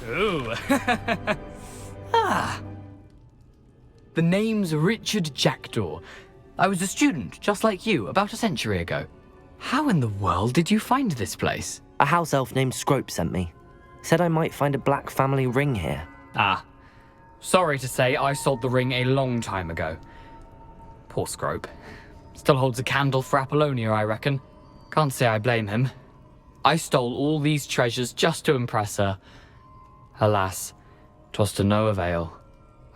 Ooh. The name's Richard Jackdaw. I was a student, just like you, about a century ago. How in the world did you find this place? A house elf named Scrope sent me. Said I might find a black family ring here. Sorry to say, I sold the ring a long time ago. Poor Scrope. Still holds a candle for Apollonia, I reckon. Can't say I blame him. I stole all these treasures just to impress her. Alas, 'twas to no avail.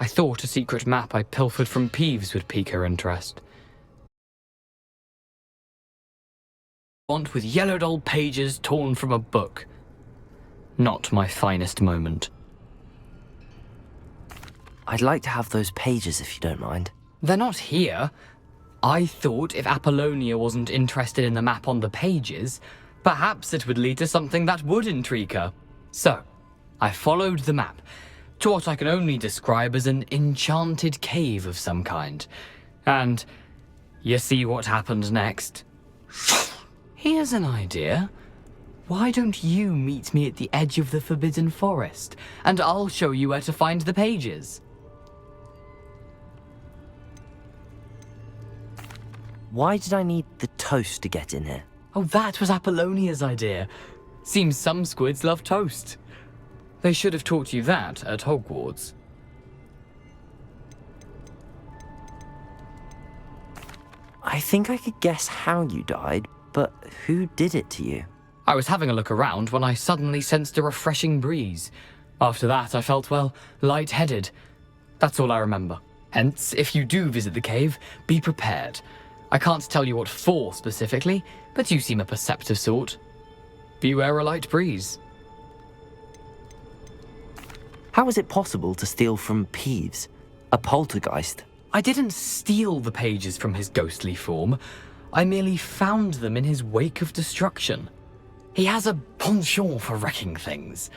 I thought a secret map I pilfered from Peeves would pique her interest. Font with yellowed old pages torn from a book. Not my finest moment. I'd like to have those pages if you don't mind. They're not here. I thought if Apollonia wasn't interested in the map on the pages, perhaps it would lead to something that would intrigue her. So, I followed the map to what I can only describe as an enchanted cave of some kind. And you see what happened next? Here's an idea. Why don't you meet me at the edge of the Forbidden Forest, and I'll show you where to find the pages. Why did I need the toast to get in here? Oh, that was Apollonia's idea. Seems some squids love toast. They should have taught you that at Hogwarts. I think I could guess how you died, but who did it to you? I was having a look around when I suddenly sensed a refreshing breeze. After that, I felt, well, lightheaded. That's all I remember. Hence, if you do visit the cave, be prepared. I can't tell you what for specifically, but you seem a perceptive sort. Beware a light breeze. How is it possible to steal from Peeves, a poltergeist? I didn't steal the pages from his ghostly form. I merely found them in his wake of destruction. He has a penchant for wrecking things.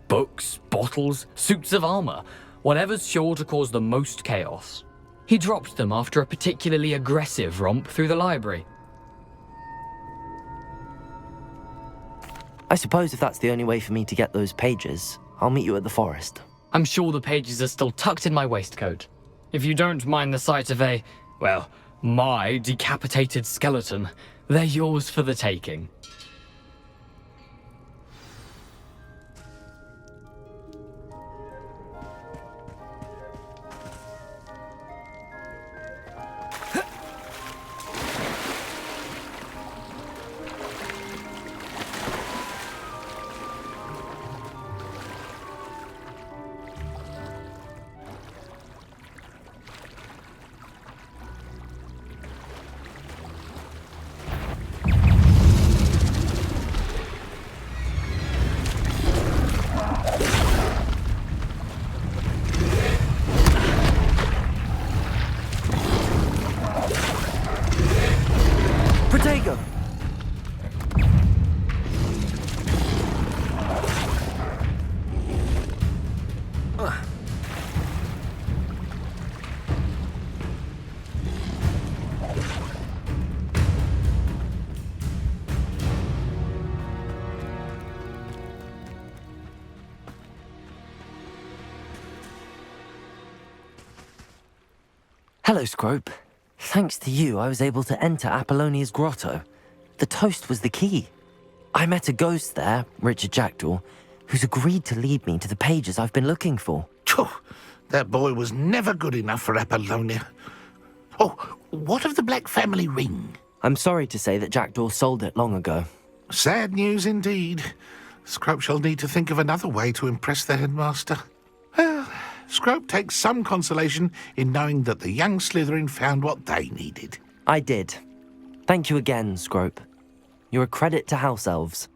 Books, bottles, suits of armor, whatever's sure to cause the most chaos. He dropped them after a particularly aggressive romp through the library. I suppose if that's the only way for me to get those pages, I'll meet you at the forest. I'm sure the pages are still tucked in my waistcoat. If you don't mind the sight of my decapitated skeleton, they're yours for the taking. Protego! Hello, Scrope. Thanks to you, I was able to enter Apollonia's grotto. The toast was the key. I met a ghost there, Richard Jackdaw, who's agreed to lead me to the pages I've been looking for. Phew, that boy was never good enough for Apollonia. Oh, what of the Black family ring? I'm sorry to say that Jackdaw sold it long ago. Sad news indeed. Scrope shall need to think of another way to impress the headmaster. Well, Scrope takes some consolation in knowing that the young Slytherin found what they needed. I did. Thank you again, Scrope. You're a credit to house elves.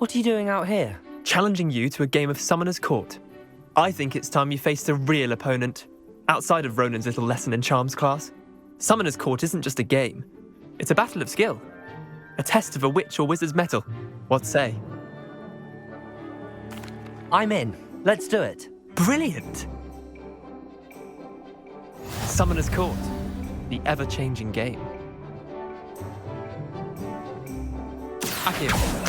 What are you doing out here? Challenging you to a game of Summoner's Court. I think it's time you faced a real opponent, outside of Ronan's little lesson in charms class. Summoner's Court isn't just a game. It's a battle of skill. A test of a witch or wizard's mettle. What say? I'm in. Let's do it. Brilliant! Summoner's Court. The ever-changing game. Akio.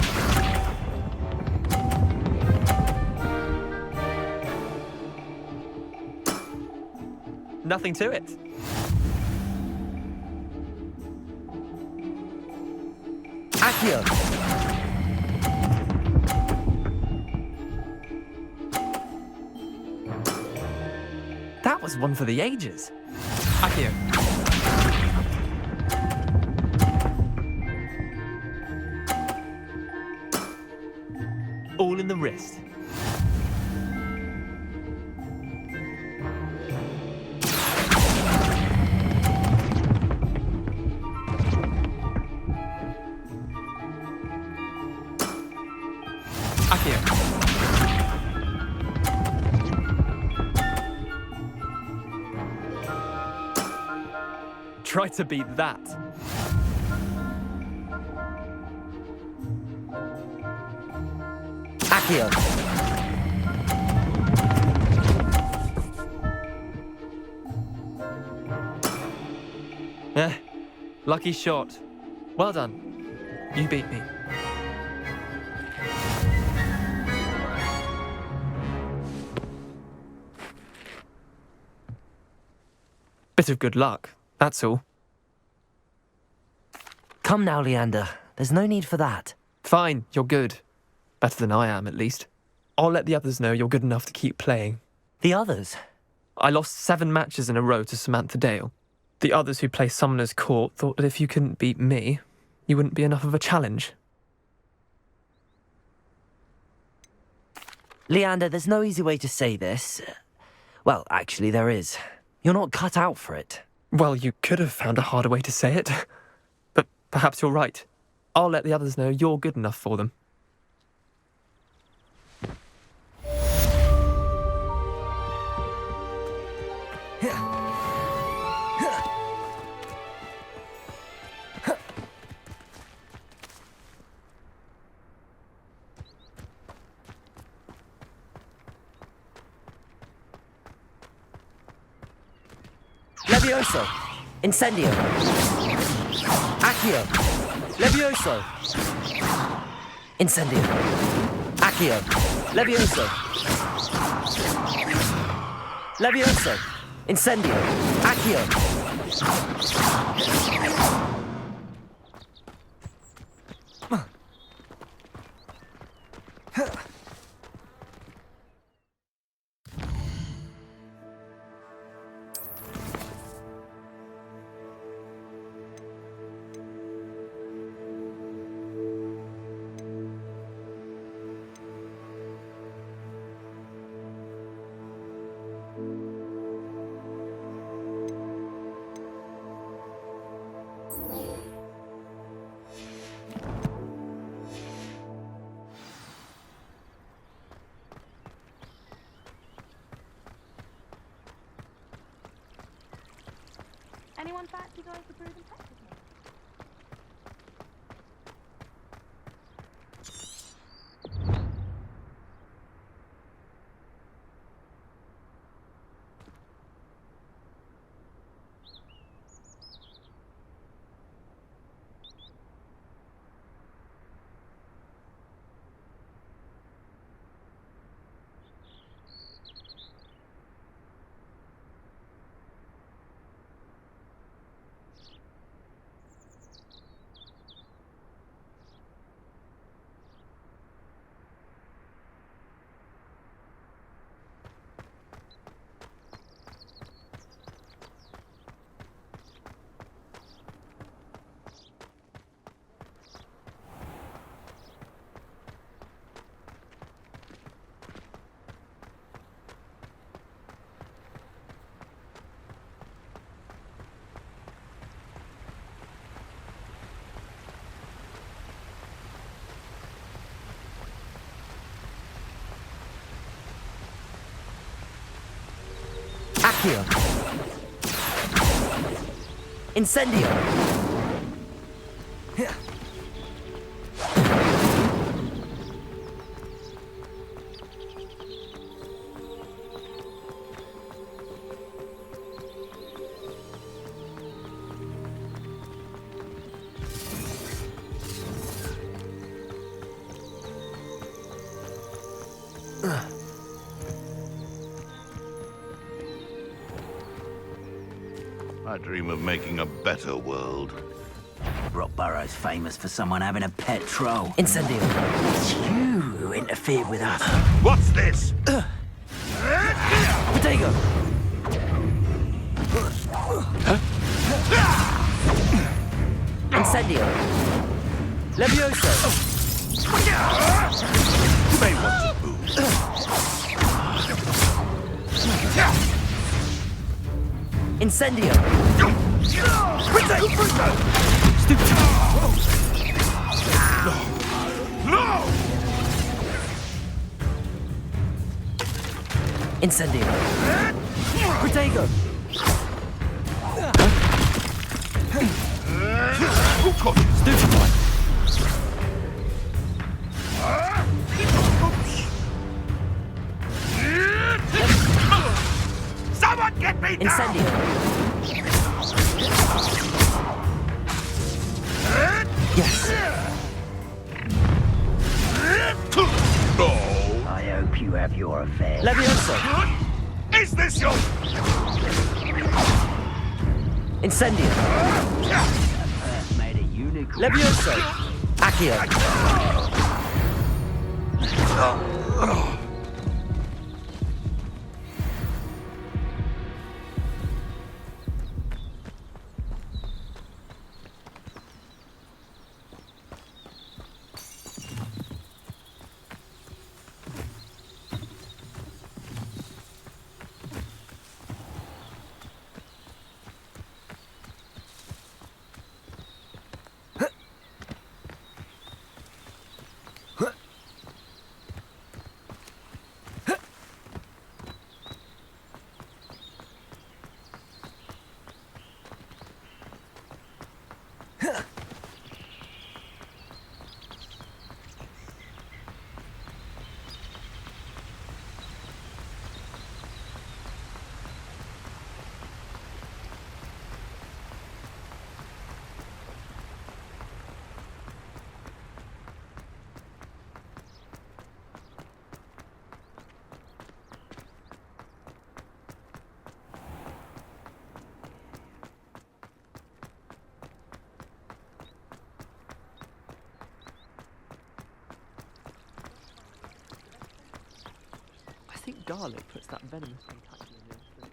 Nothing to it. Accio! That was one for the ages. Akio. all in the wrist. Accio. Try to beat that. Accio. Lucky shot. Well done. You beat me. Bit of good luck, that's all. Come now, Leander. There's no need for that. Fine, you're good. Better than I am, at least. I'll let the others know you're good enough to keep playing. The others? I lost 7 matches in a row to Samantha Dale. The others who play Summoner's Court thought that if you couldn't beat me, you wouldn't be enough of a challenge. Leander, there's no easy way to say this. Well, actually, there is. You're not cut out for it. Well, you could have found a harder way to say it. But perhaps you're right. I'll let the others know you're good enough for them. Levioso! Incendio! Accio! Levioso! Incendio! Accio! Levioso! Levioso! Incendio! Accio! Anyone fancy going for broom and pet with me? Accio! Incendio! I dream of making a better world. Rockborough's famous for someone having a pet troll. Incendio! It's you who interfered with us. What's this? Potato! Incendio! Levioso! Incendio! Incendio! Protego! Stupefy! Someone get me down! Incendio! Yes! I hope you have your affairs. Levioso! Is this your... Incendio! First made a unicorn. Levioso! Accio! I think garlic puts that venomous tentacle in your food.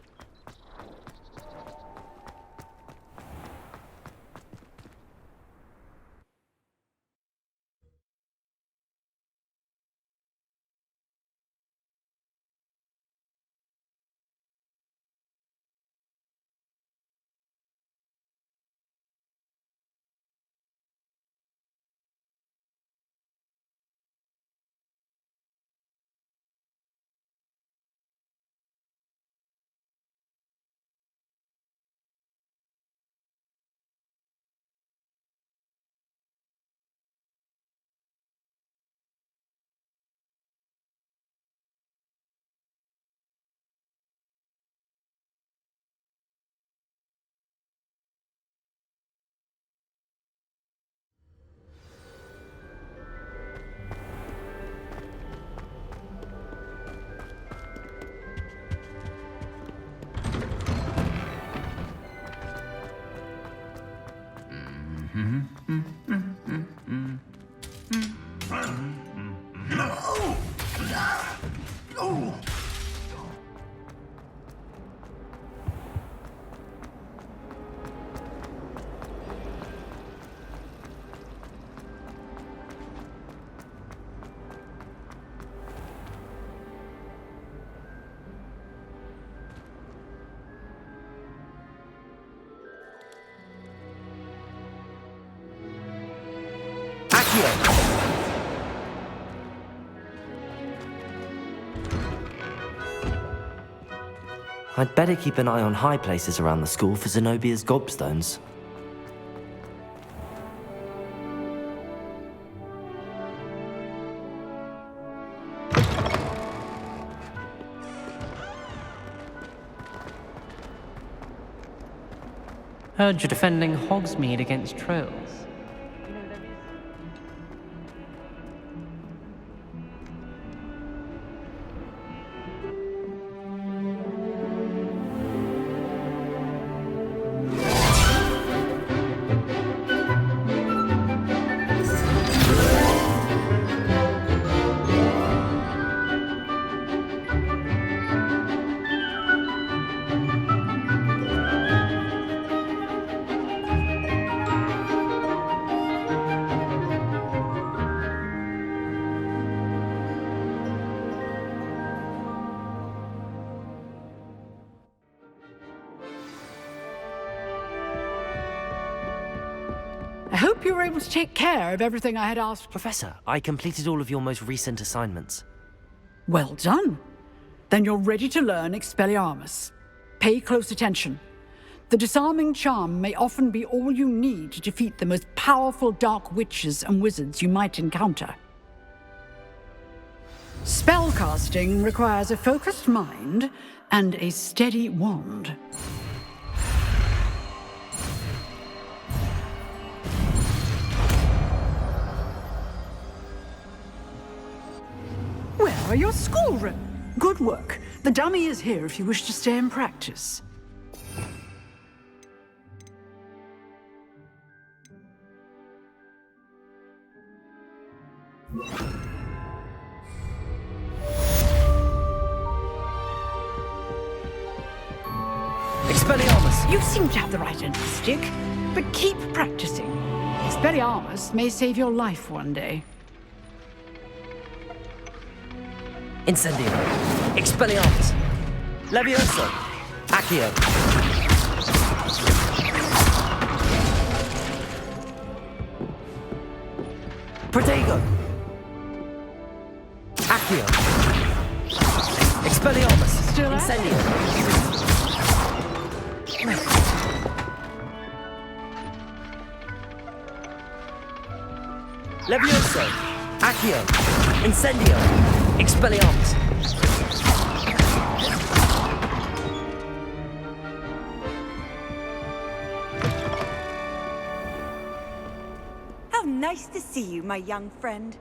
I'd better keep an eye on high places around the school for Zenobia's gobstones. Heard you're defending Hogsmeade against trolls. you were able to take care of everything I had asked. Professor, I completed all of your most recent assignments. Well done. Then you're ready to learn Expelliarmus. Pay close attention. The disarming charm may often be all you need to defeat the most powerful dark witches and wizards you might encounter. Spellcasting requires a focused mind and a steady wand. Where are your schoolroom? Good work. The dummy is here if you wish to stay and practice. Expelliarmus! You seem to have the right end of the stick, but keep practicing. Expelliarmus may save your life one day. Incendio! Expelliarmus! Levioso! Accio! Protego! Accio! Expelliarmus! Still at Incendio! Levioso! Accio! Incendio! Expelliarmus! How nice to see you, my young friend.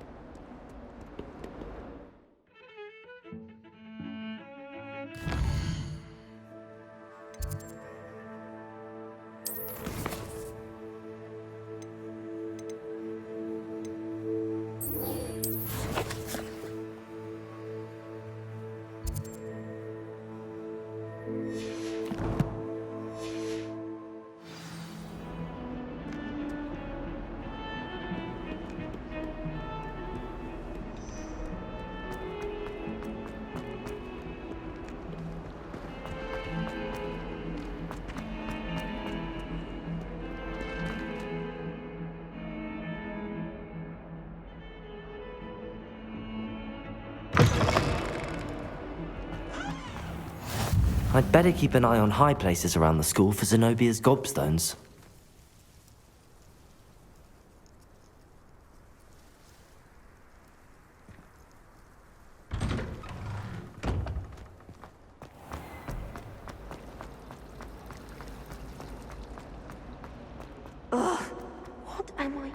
I'd better keep an eye on high places around the school for Zenobia's gobstones. What am I?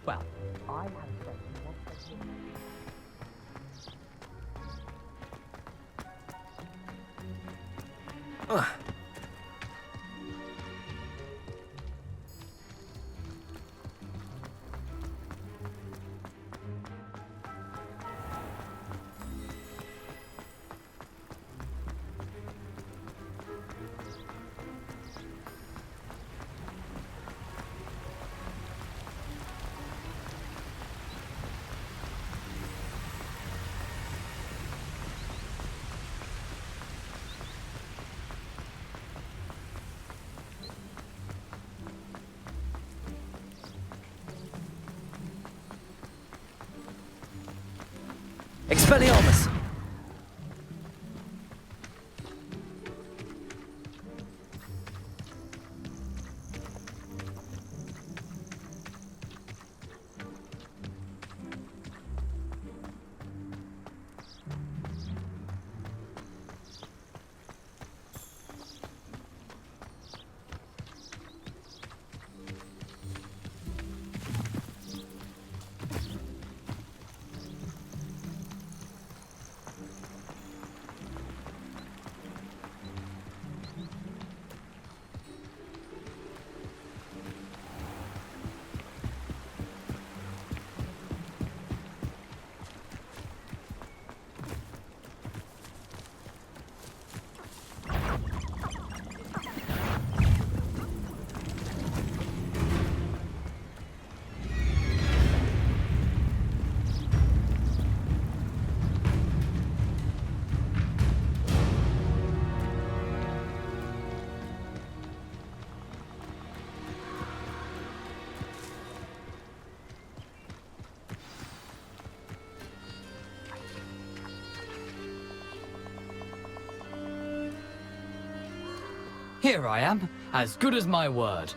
Well, I have Expelliarmus! Here I am, as good as my word.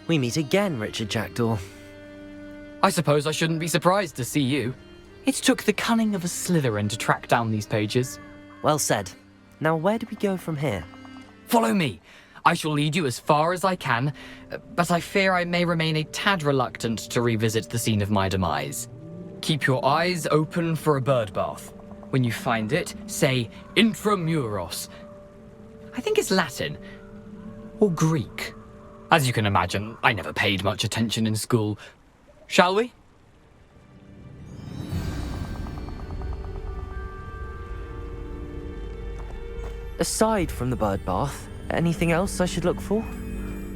We meet again, Richard Jackdaw. I suppose I shouldn't be surprised to see you. It took the cunning of a Slytherin to track down these pages. Well said. Now where do we go from here? Follow me. I shall lead you as far as I can, but I fear I may remain a tad reluctant to revisit the scene of my demise. Keep your eyes open for a bird bath. When you find it, say intramuros. I think it's Latin. Or Greek. As you can imagine, I never paid much attention in school. Shall we? Aside from the bird bath, anything else I should look for?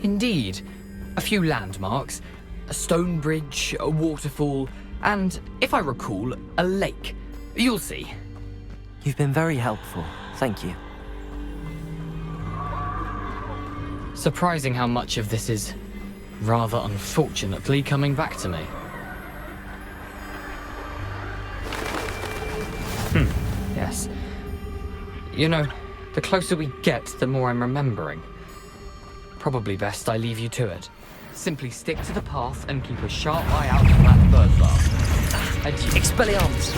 Indeed. A few landmarks, a stone bridge, a waterfall, and, if I recall, a lake. You'll see. You've been very helpful. Thank you. Surprising how much of this is, rather unfortunately, coming back to me. Yes. You know, the closer we get, the more I'm remembering. Probably best I leave you to it. Simply stick to the path and keep a sharp eye out for that bird bath. Adieu. Expelliarmus!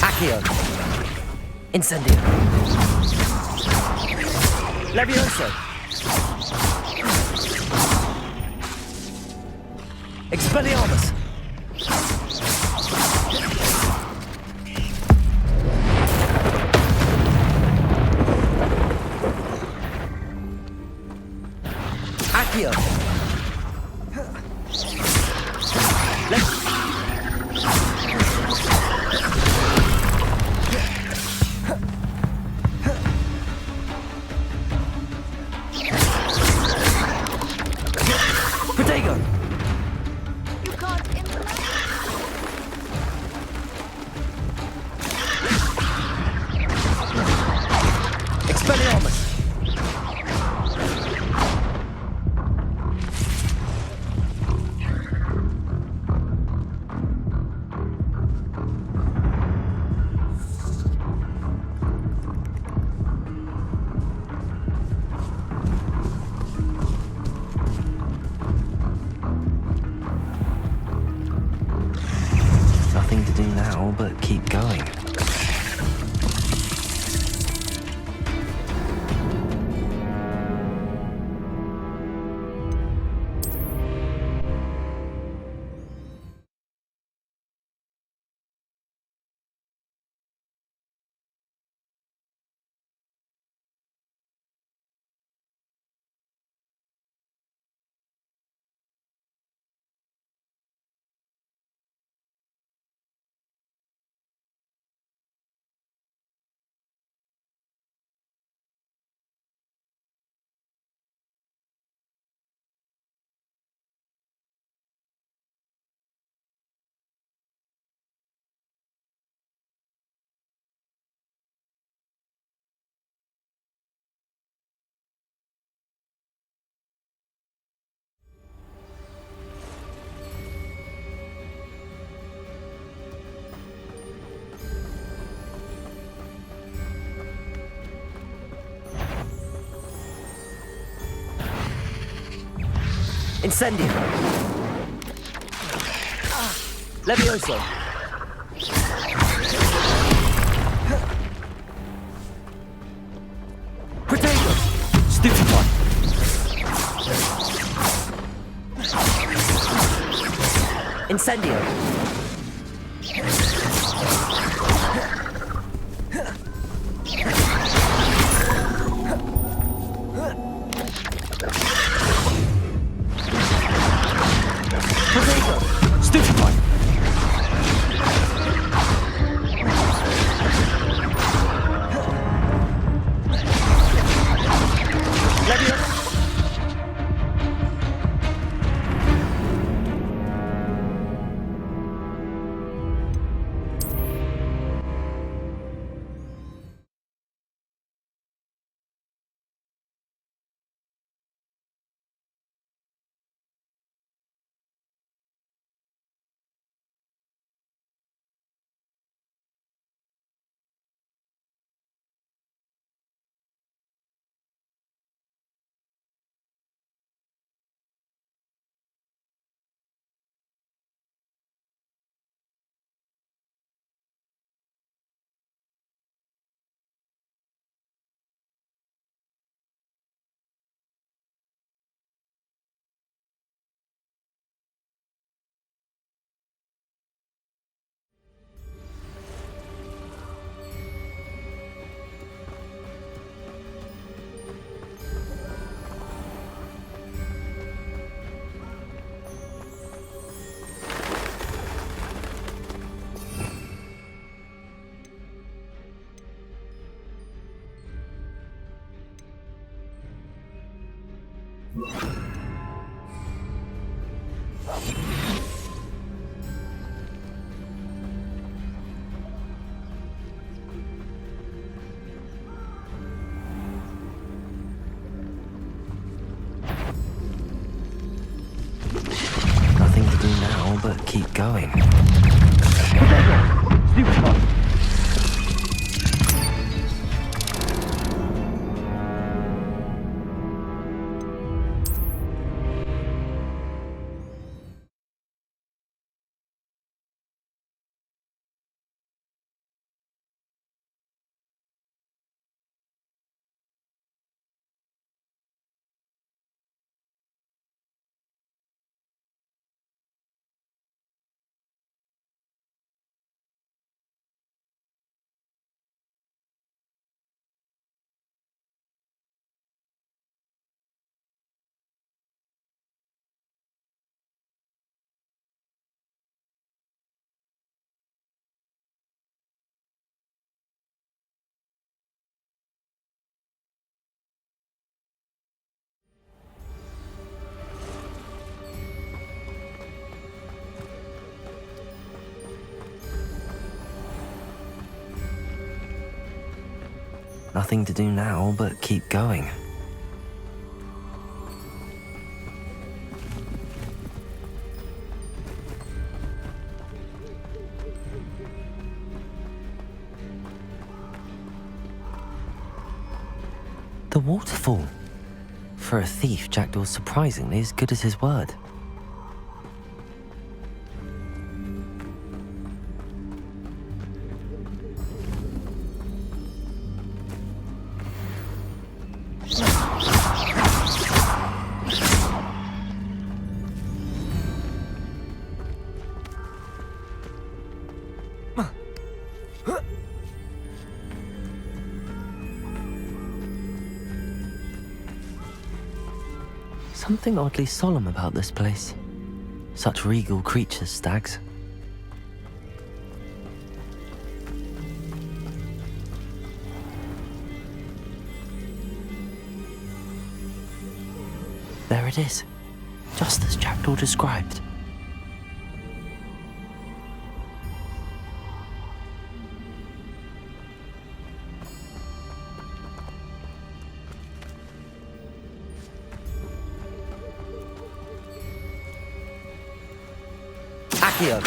Accio. Incendio. Levioso. Expelliarmus. Accio. Protego. You can't Expelliarmus. Incendio! Levioso! Protego! Stupefy! Incendio! Protego! Stupefy! Levioso! Nothing to do now but keep going. Nothing to do now but keep going. The waterfall. For a thief, Jackdaw's surprisingly as good as his word. Something oddly solemn about this place. Such regal creatures, stags. There it is, just as Jackdaw described. Accio.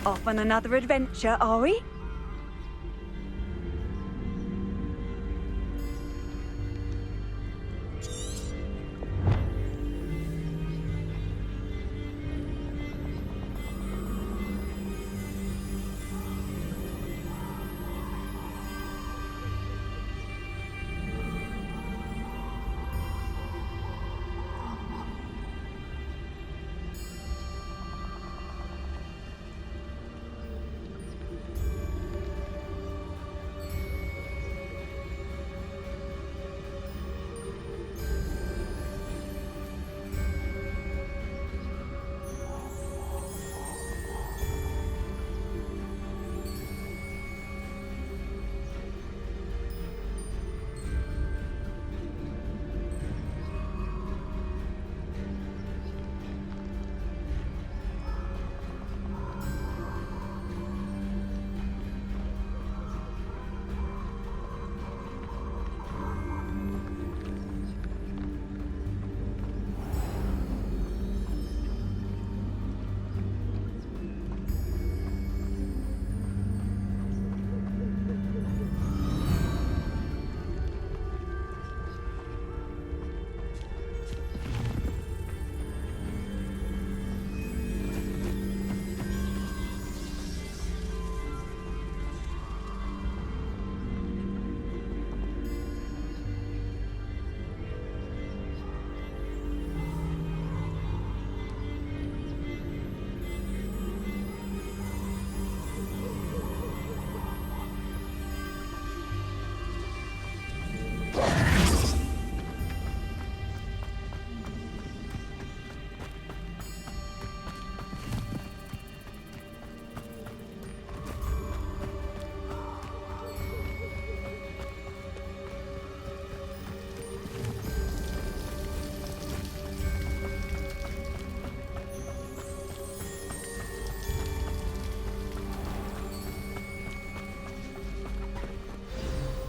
Off on another adventure, are we?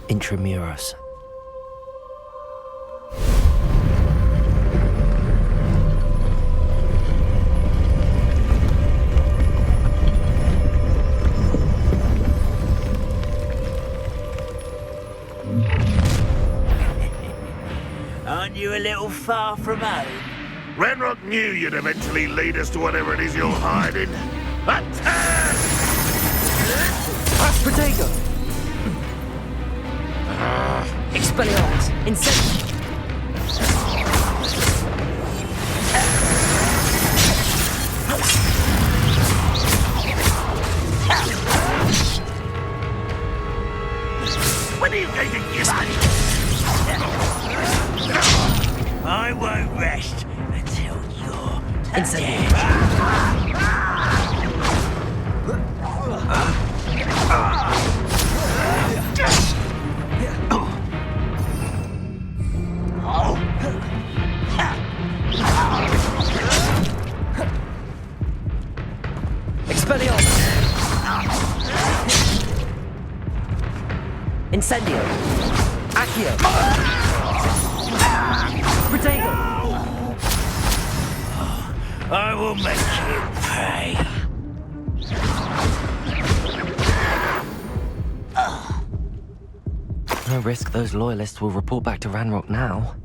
Intramuros. Aren't you a little far from home? Ranrock knew you'd eventually lead us to whatever it is you're hiding. Attack! Protego! Expelliarmus! Incendiary! When are you going to give up? I won't rest until you're Incendiary! Expelliarmus! Incendio! Accio! Protego! I will make you pay. No risk those loyalists will report back to Ranrock now.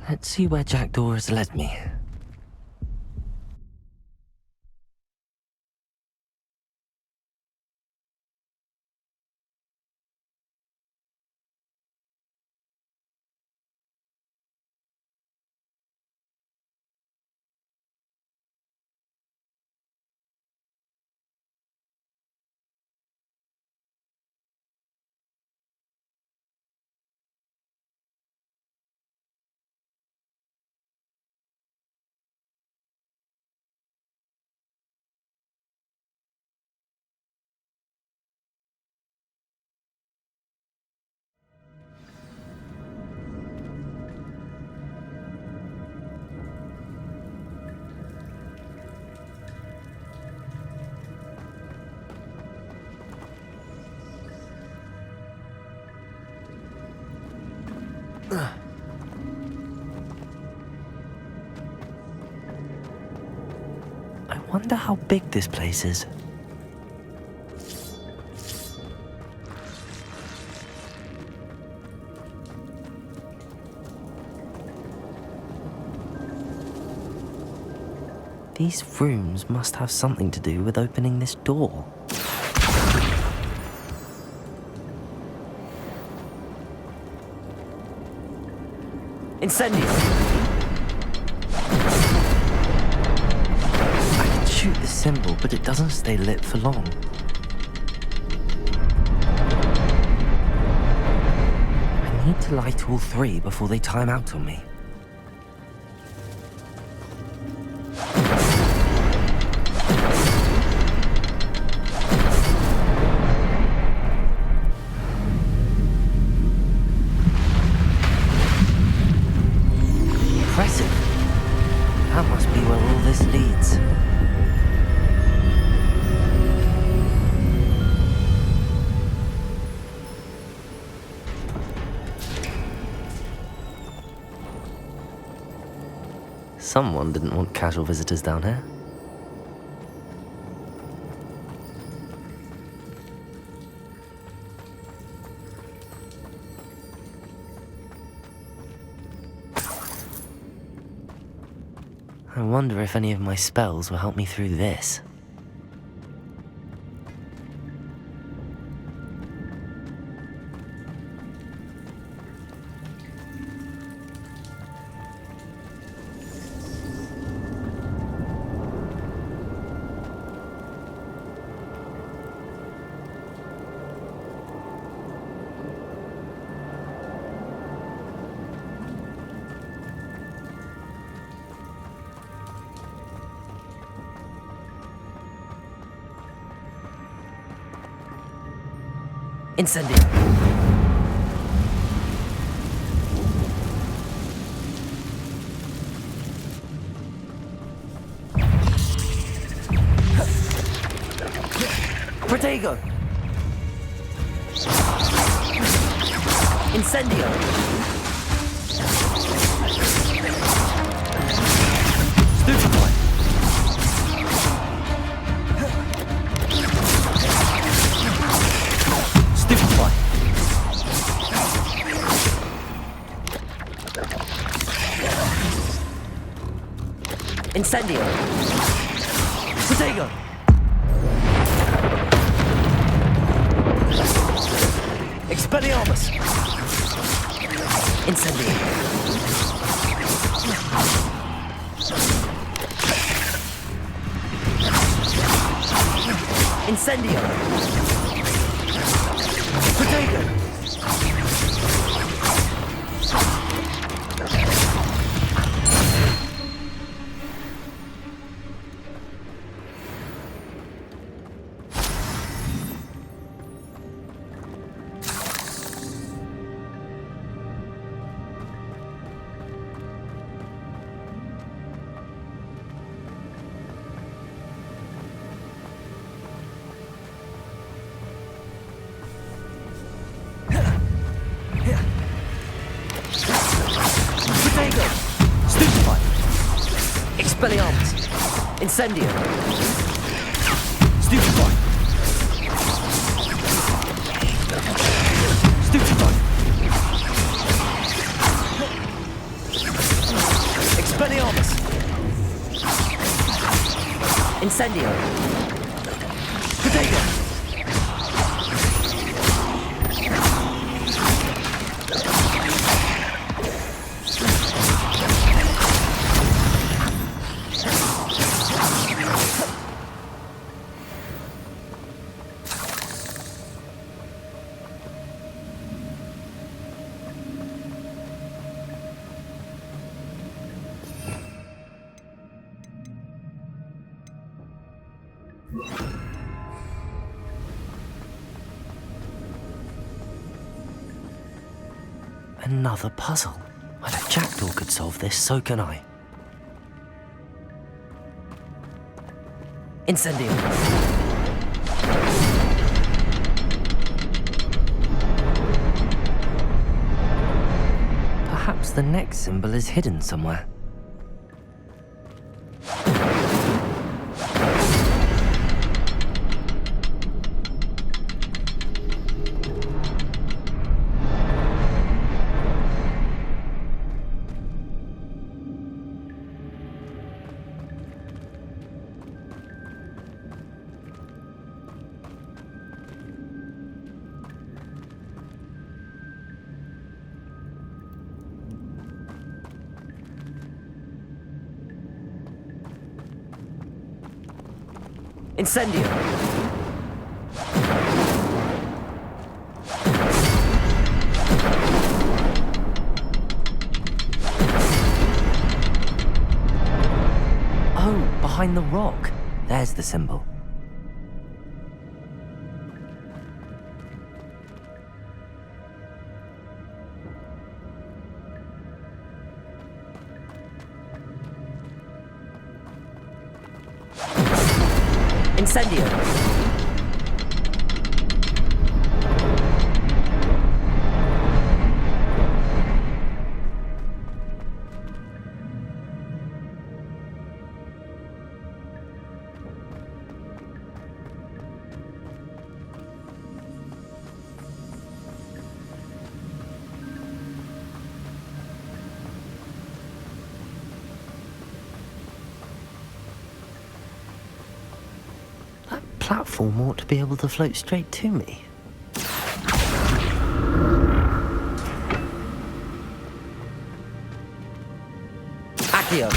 Let's see where Jackdaw has led me. I wonder how big this place is. These rooms must have something to do with opening this door. Incendio! I can shoot the symbol, but it doesn't stay lit for long. I need to light all three before they time out on me. Impressive. That must be where all this leads. Someone didn't want casual visitors down here. I wonder if any of my spells will help me through this. Incendio! Protego! Incendio! Stupefy! Stupefy! Incendio! Protego! Expelliarmus! Incendio! Incendio! Protego! Protego! Stupefy! Expelliarmus! Incendio! Stupefy! Stupefy! Expelliarmus! Incendio! Protego! Another puzzle. Well, if Jackdaw could solve this, so can I. Incendio! Perhaps the next symbol is hidden somewhere. Incendio. Oh, behind the rock. There's the symbol. Incendio. That platform ought to be able to float straight to me. Accio.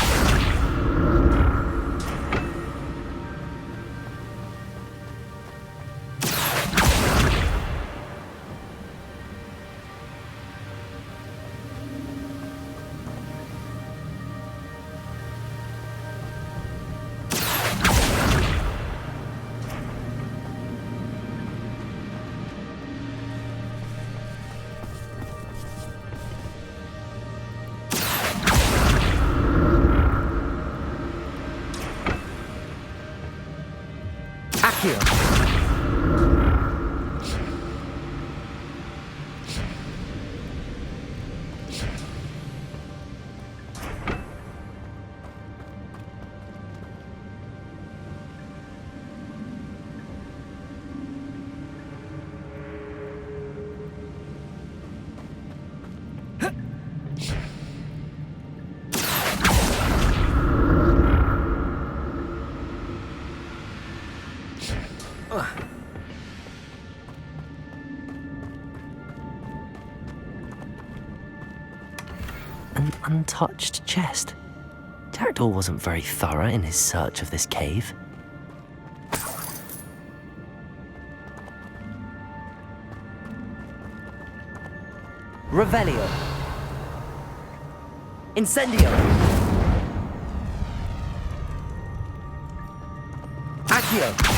Accio. An untouched chest. Jackdaw wasn't very thorough in his search of this cave. Revelio. Incendio. Accio.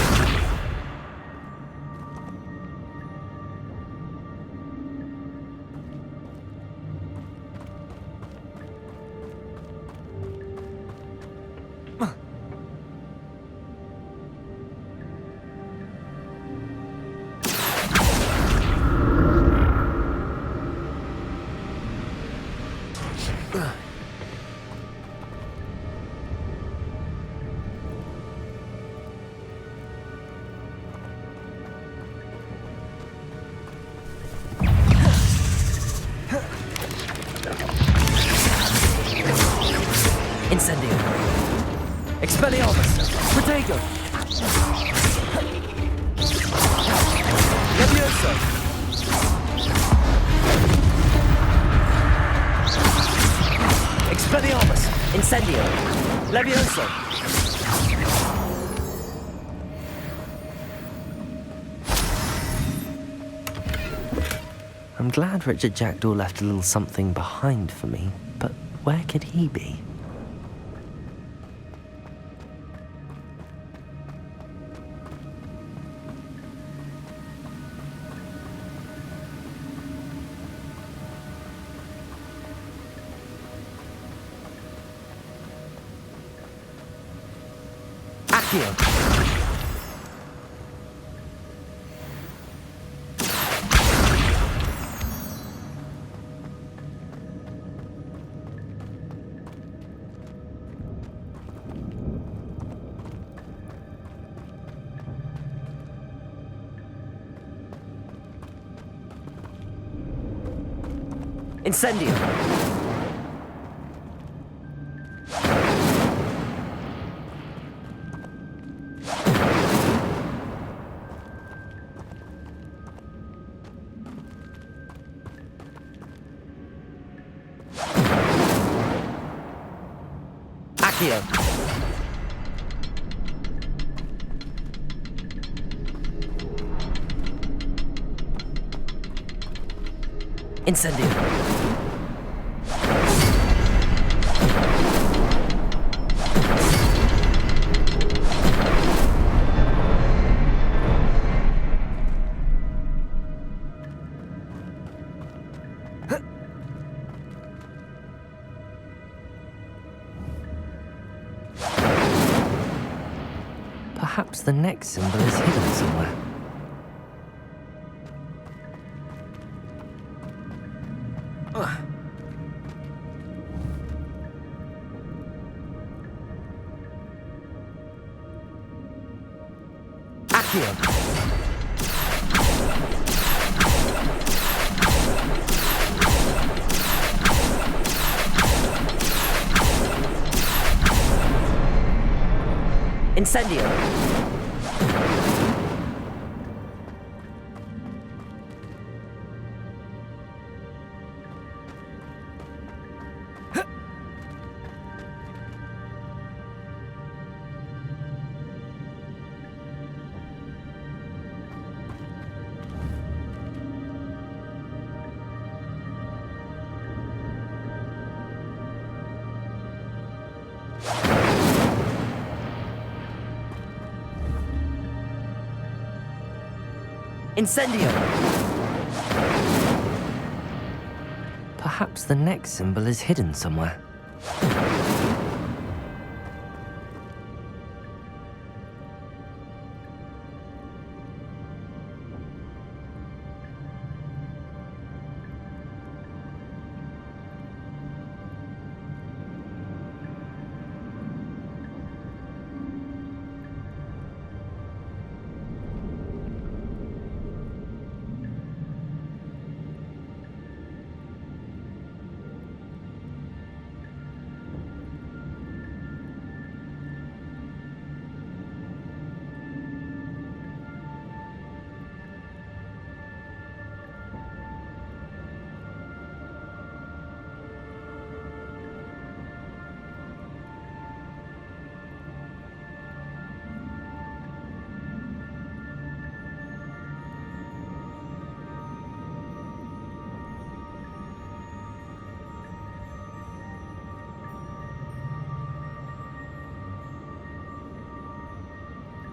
Incendio. Expelliarmus. Protego. Levioso. Expelliarmus. Incendio. Levioso. I'm glad Richard Jackdaw left a little something behind for me, but where could he be? Accio. Incendio. Accio. Incendio. Perhaps the next symbol is hidden somewhere. Accio. Incendio. Incendio. Perhaps the next symbol is hidden somewhere.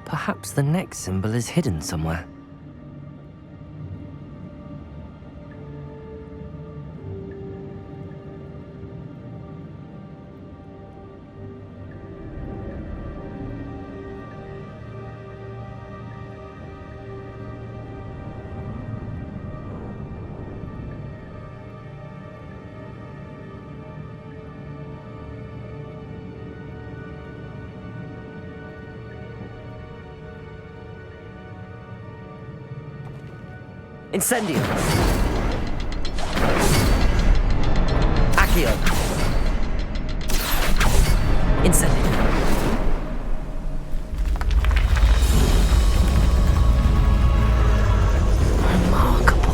Perhaps the next symbol is hidden somewhere. Incendio. Accio. Incendio. Remarkable.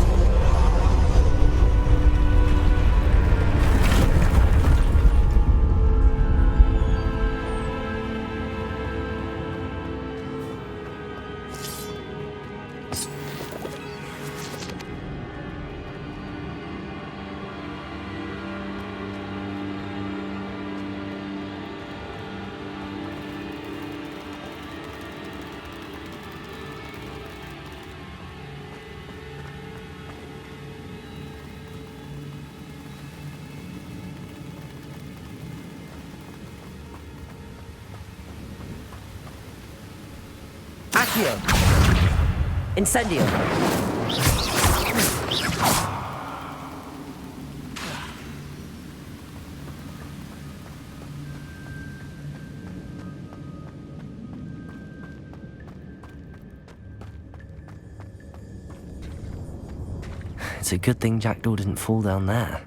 Accio. Incendio. It's a good thing Jackdaw didn't fall down there.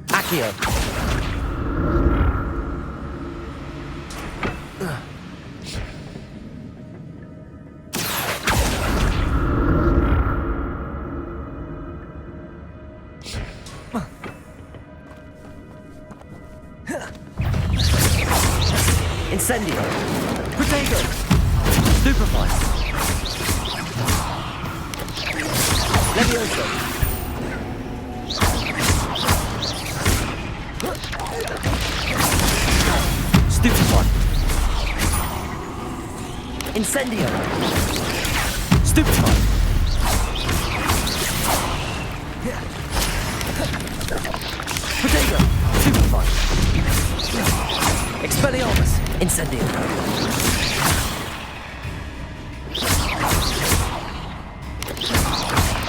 Accio. Incendio. Protego. Stupefy. Levioso. Stupefy. Incendio. Stupefy. Protego. Stupefy. Expelliarmus. Incendio.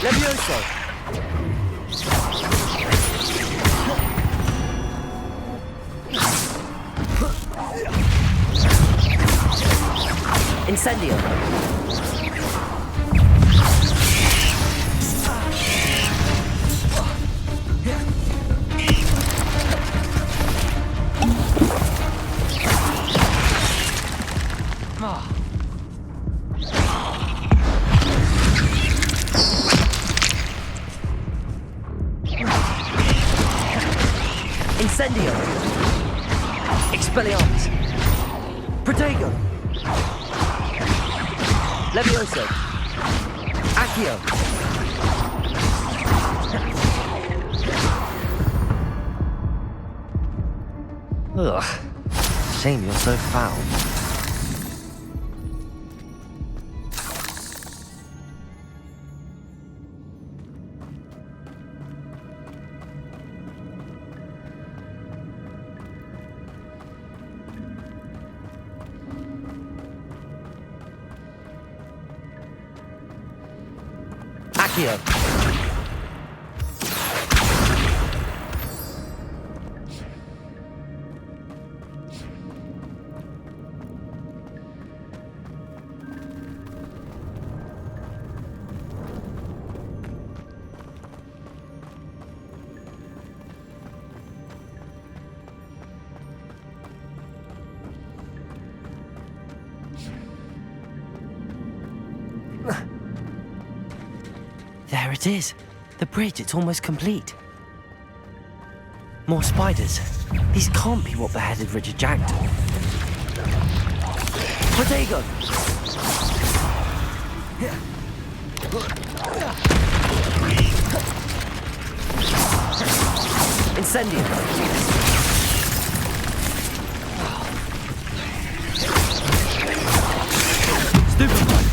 Levioso. Incendio. Incendio. Expelliarmus. Protego. Levioso. Accio. Ugh. Shame you're so foul. Accio. There it is. The bridge, it's almost complete. More spiders. These can't be what beheaded Richard Jackdaw. Protego. Incendio. Stupefy.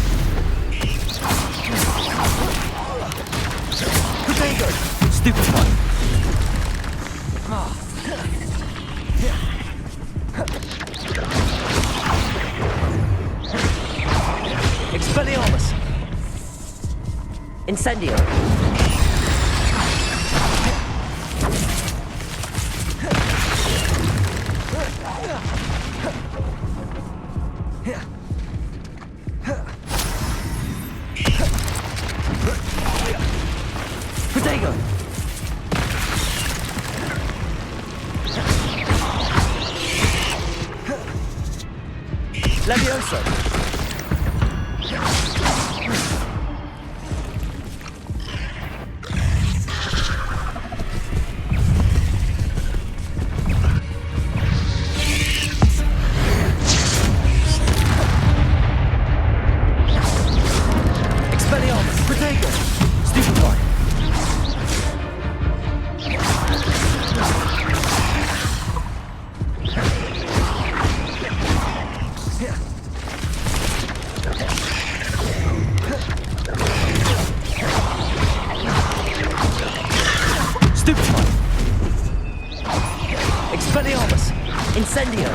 Protego. Stupefy. Expelliarmus. Incendio. Protego. Levioso. Expelliarmus. Protego. Stupefy. Stupefy. Expelliarmus. Incendio.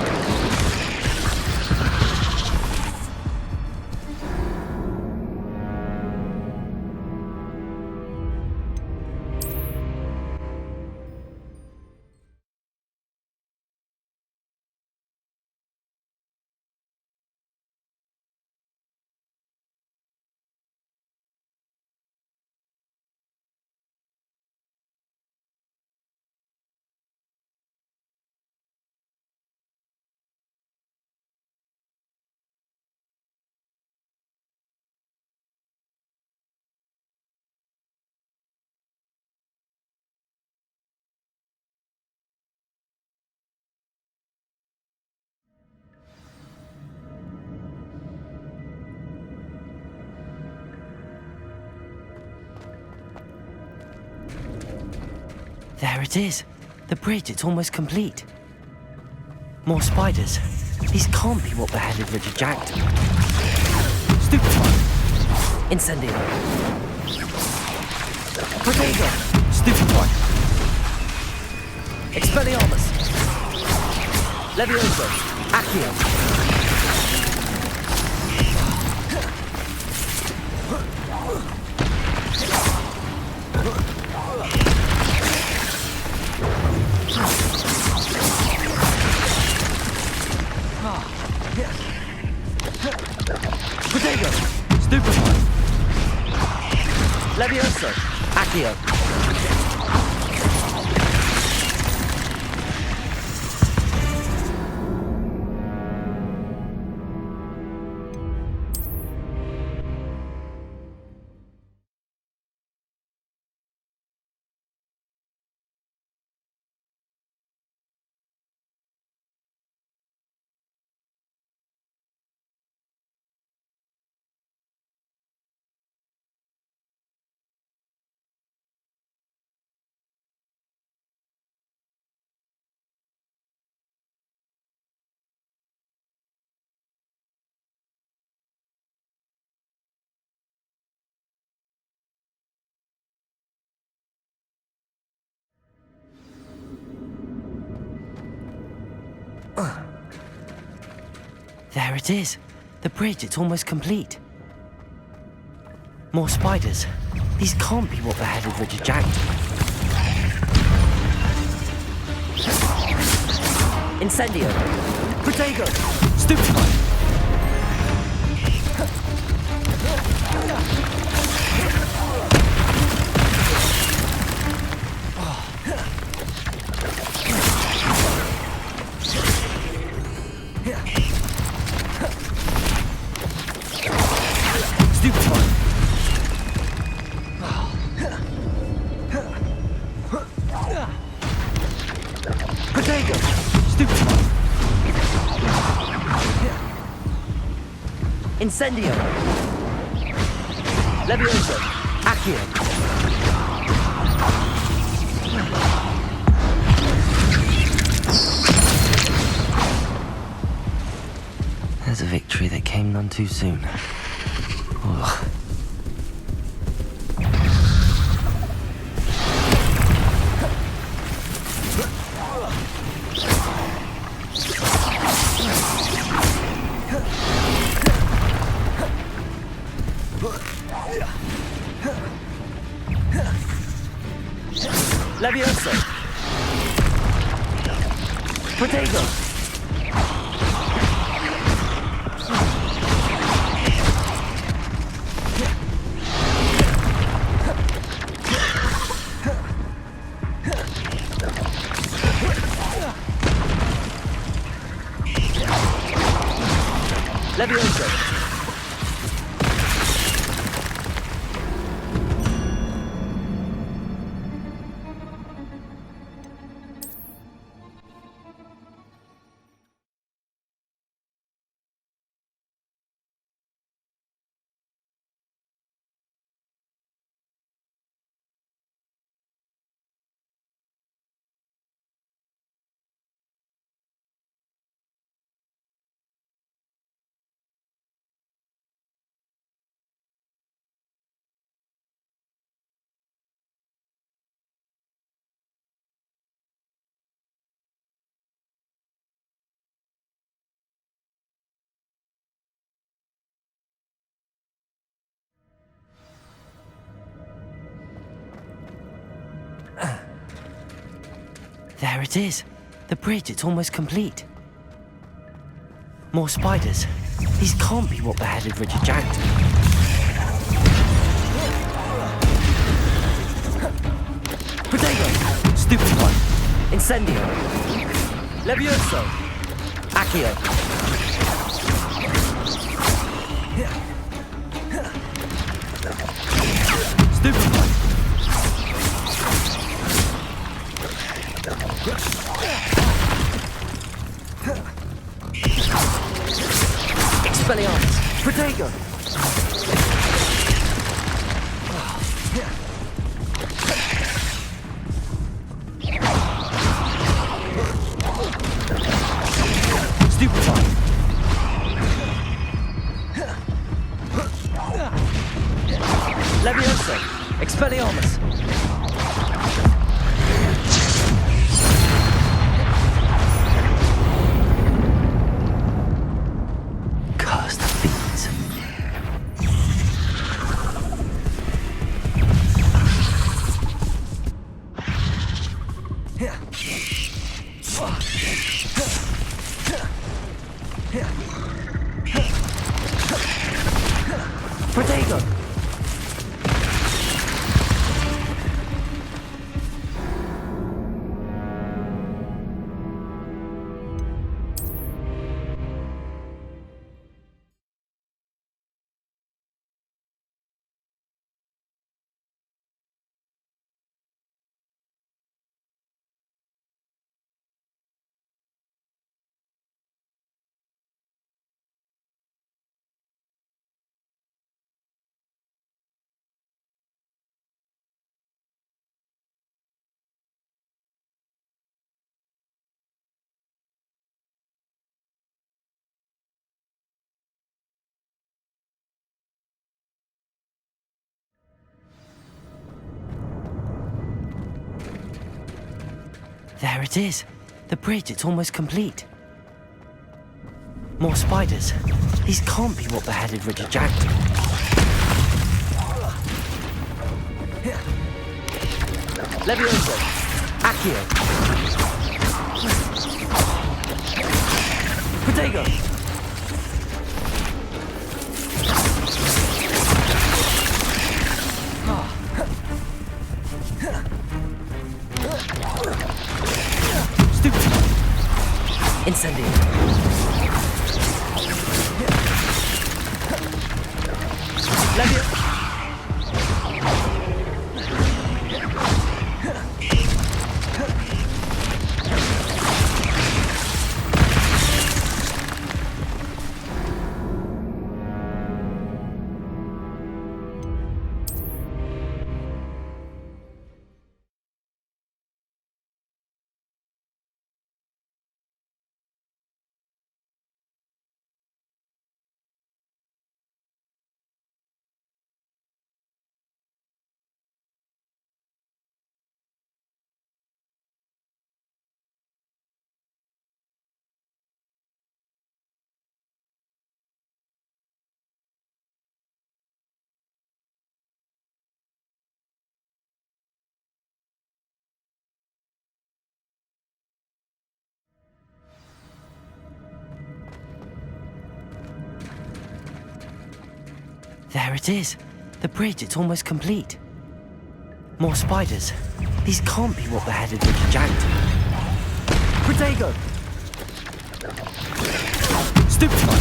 There it is. The bridge, it's almost complete. More spiders. These can't be what beheaded Richard Jack. Stupefy. Incendio. Protego. Stupefy. Expelliarmus. Levioso. Accio. Protego. Stupefy. Levioso. Accio. There it is. The bridge, it's almost complete. More spiders. These can't be what beheaded Richard Jack. Incendio. Protego. Stupefy. Protego! Stupefy! Incendio! Levioso! Accio! There's a victory that came none too soon. Ugh. Levioso! Protego! Levioso! There it is. The bridge, it's almost complete. More spiders. These can't be what beheaded Richard Jack. Protego! Stupefy! Incendio! Levioso! Accio! Stupefy! Expelliarmus! Protego! Levioso! Expelliarmus! Cursed fiends. Protego! There it is. The bridge, it's almost complete. More spiders. These can't be what beheaded Richard Jackson. Levioso! Accio! Protego! Stupid! Incendio! Levioso! There it is. The bridge, it's almost complete. More spiders. These can't be what beheaded Richard Jackson. Protego! Stupefy!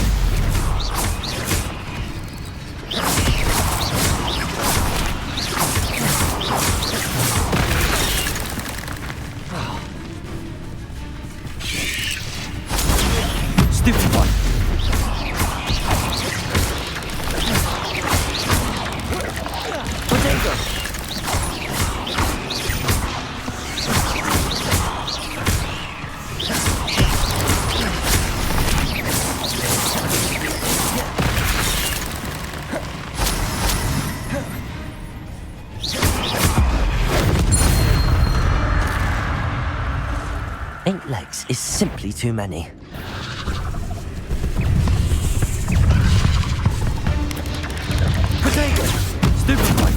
Stupefy! Protego! Eight legs is simply too many. Protego! Stupefy!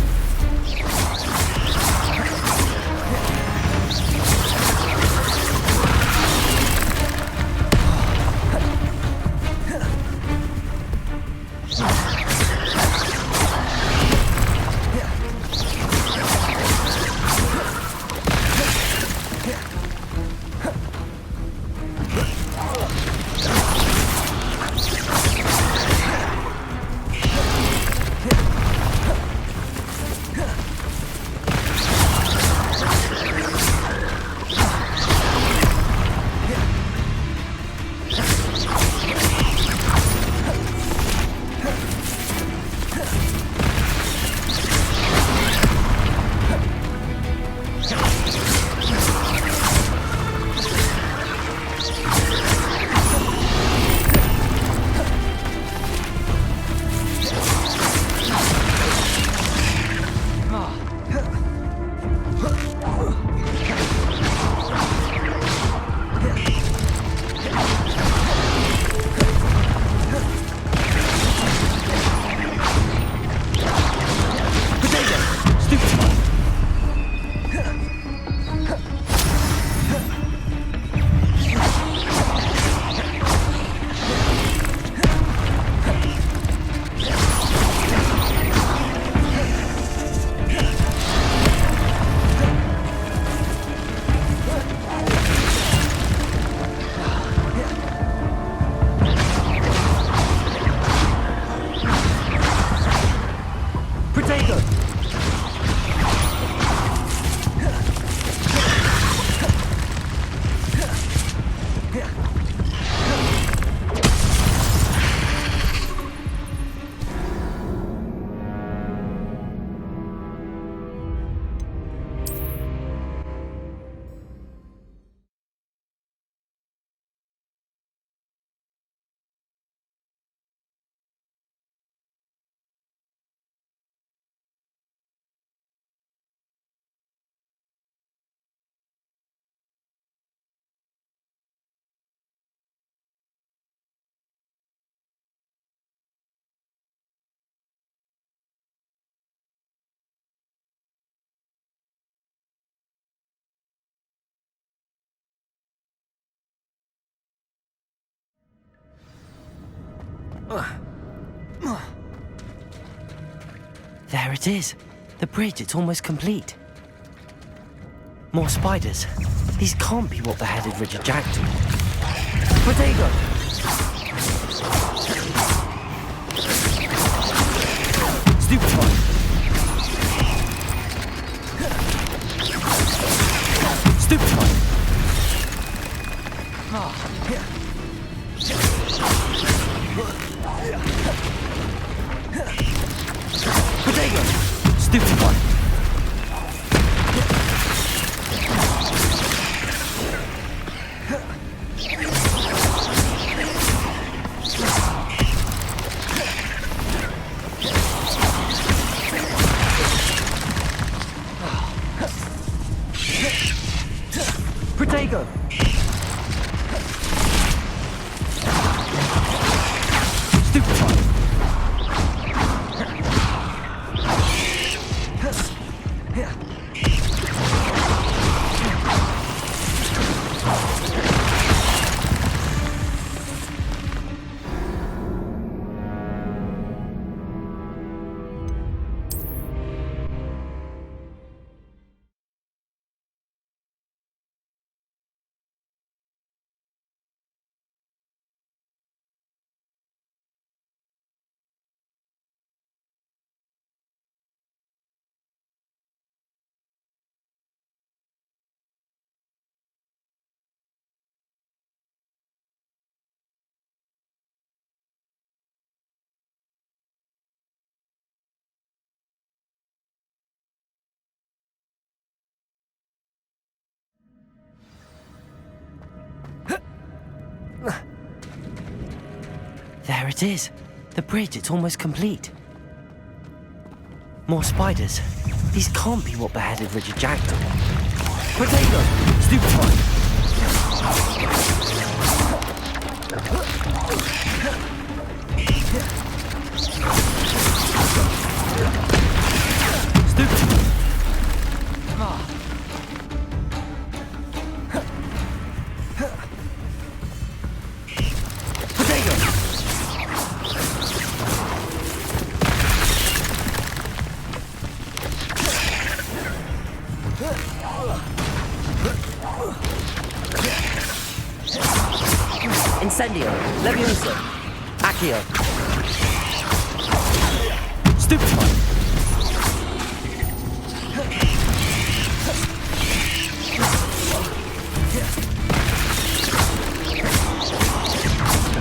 There it is. The bridge, it's almost complete. More spiders. These can't be what beheaded Richard Jackdaw. Protego! Stupefy! Stupefy! Protego! Stupefy! Protego! Stupefy! There it is. The bridge, it's almost complete. More spiders. These can't be what beheaded Richard Jackdaw. Protego! Stupefy! Stupefy! Incendio! Levioso! Accio! Stupefy!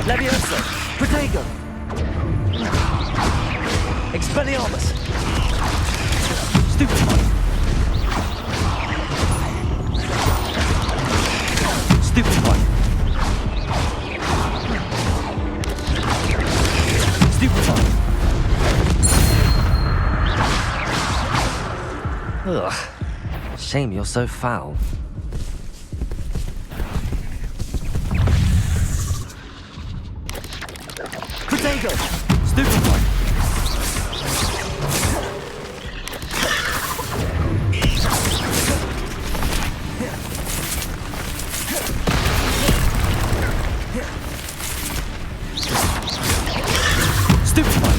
Levioso! Protego! Expelliarmus! Stupefy! Stupefy! Stupefy! Ugh. Shame you're so foul. Protego! Stupefy! Stupefy!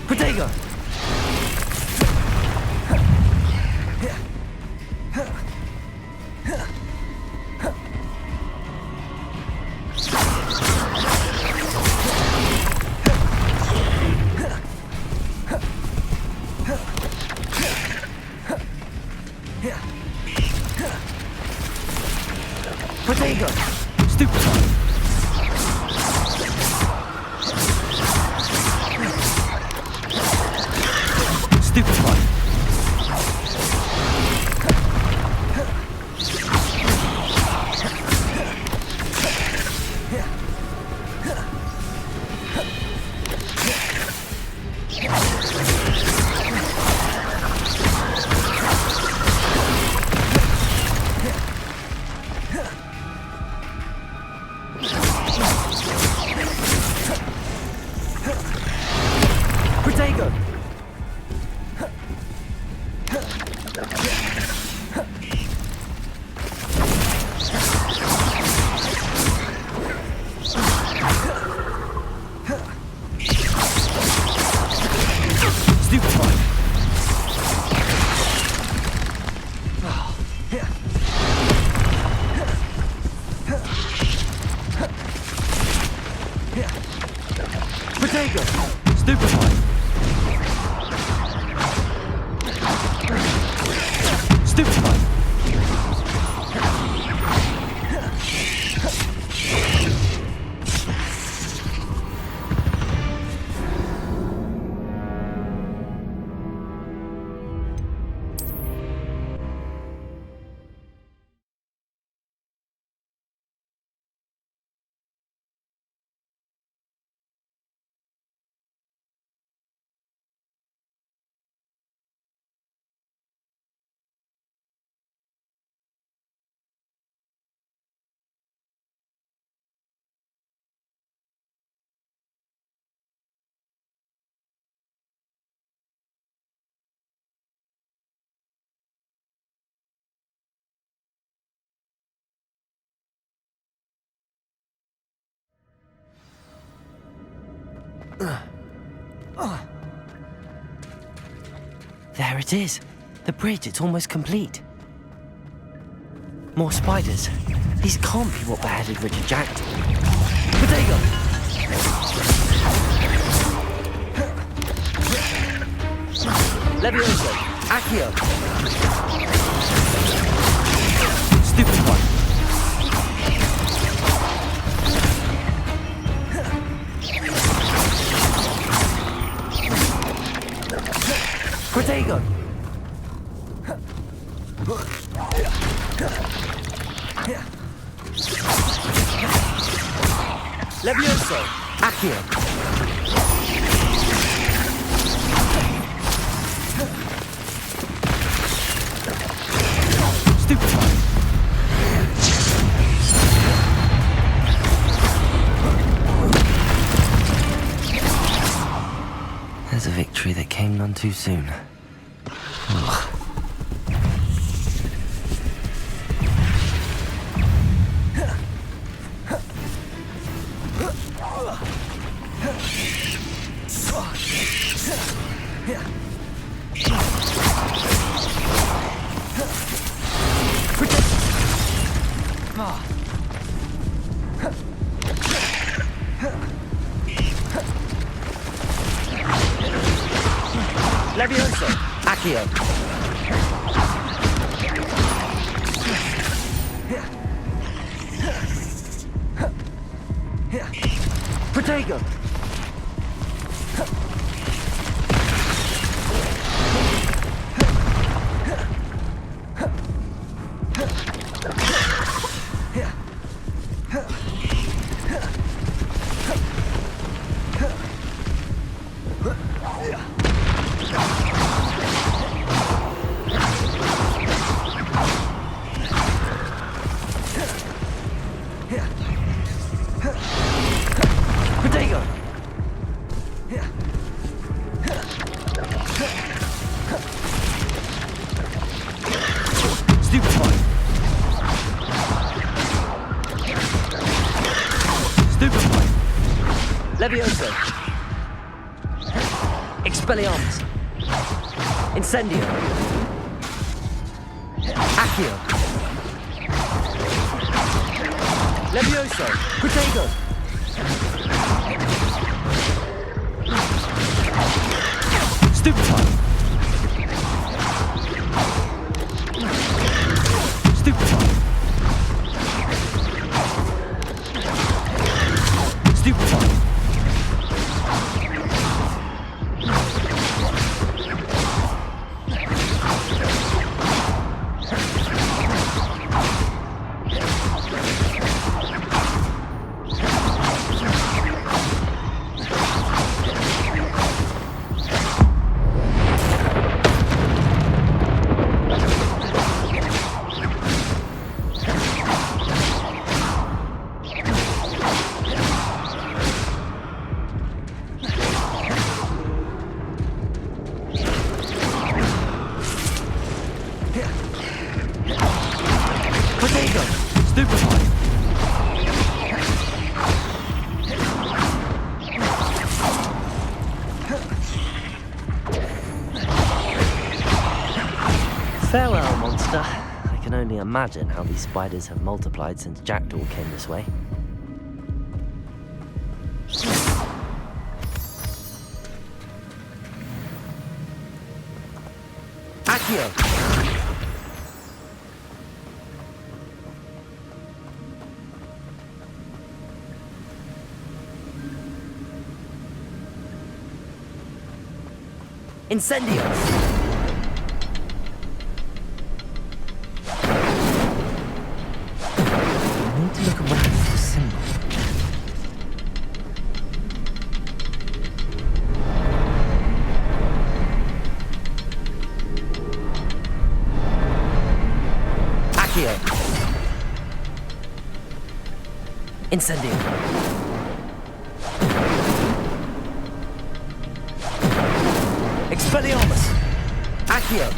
Protego! Protego! Stupefy! Stupefy! Protego! Stupefy! Stupefy! There it is. The bridge, it's almost complete. More spiders. These can't be what beheaded Richard Jackdaw. Protego! Levioso! Accio! Stupefy! Protego! Levioso! Accio! Stupefy! There's a victory that came none too soon. Ugh. Levioso! Accio! Protego! Protego! Stupefy! Stupefy! Levioso! Expelliarmus! Incendio! Accio! Levioso! Protego! Stupefy! Stupefy! Stupefy! Protego! Stupefy! Farewell, monster. I can only imagine how these spiders have multiplied since Jackdaw came this way. Accio! Incendio! I need to look around for the symbol. Accio! Incendio! Expelliarmus! Accio!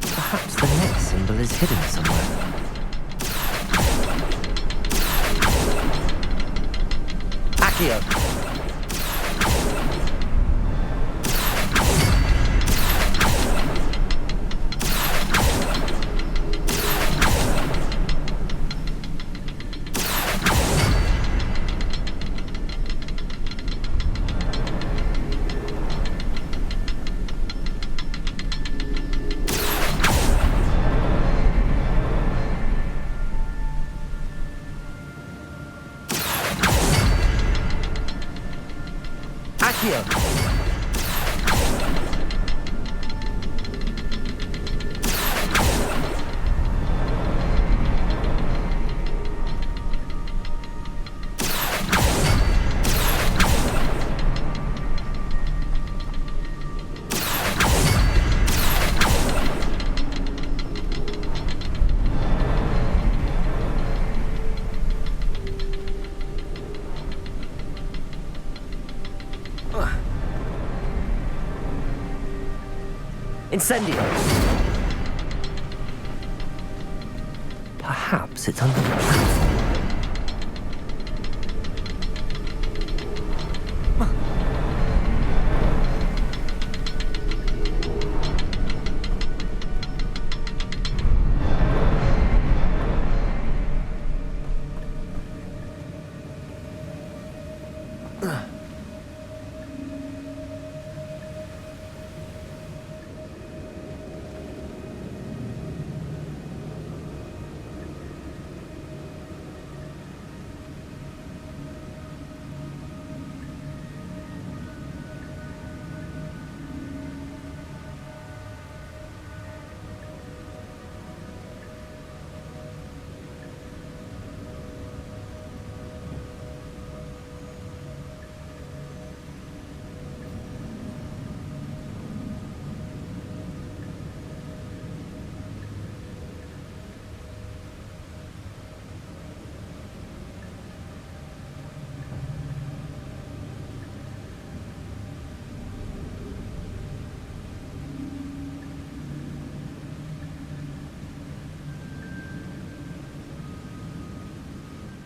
Perhaps the next symbol is hidden somewhere. Accio! Accio! Incendio! Perhaps it's under the platform.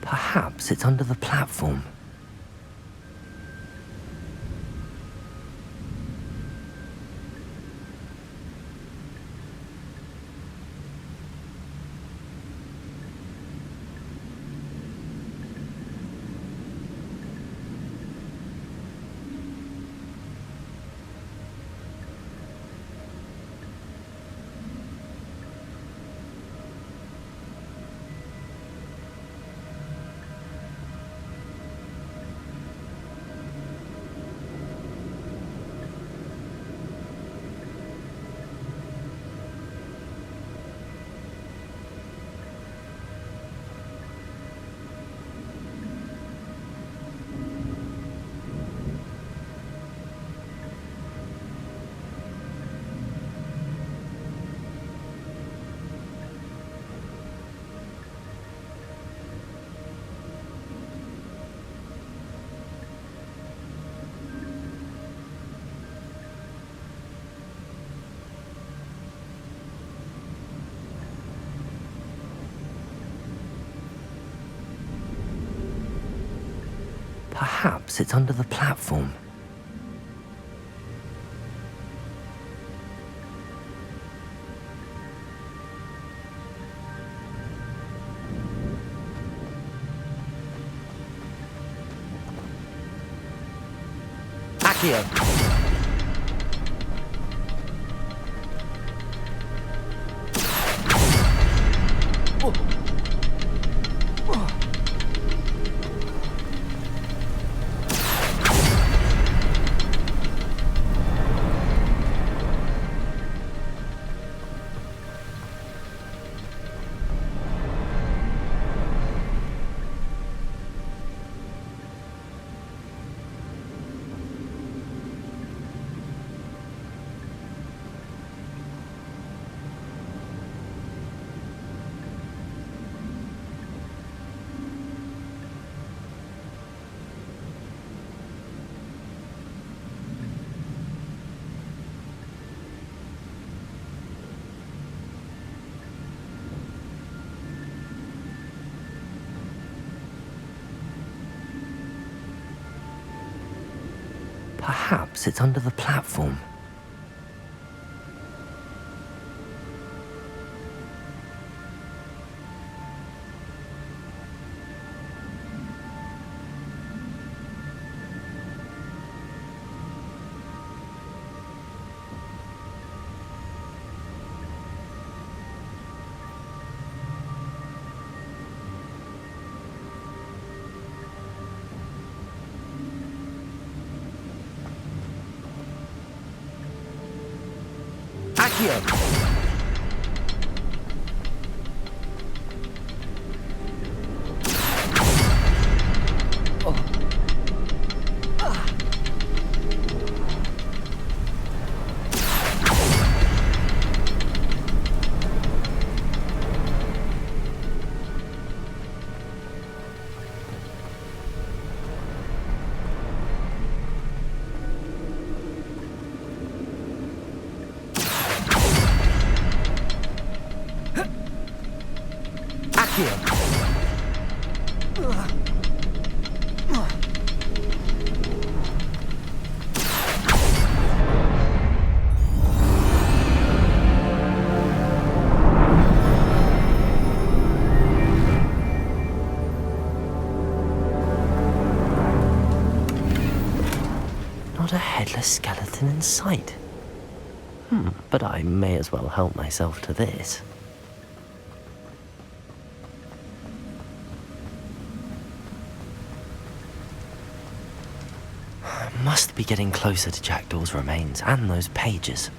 Perhaps it's under the platform. Perhaps it's under the platform. Accio! Perhaps it's under the platform. Accio! Not a headless skeleton in sight. But I may as well help myself to this. Must be getting closer to Jackdaw's remains and those pages.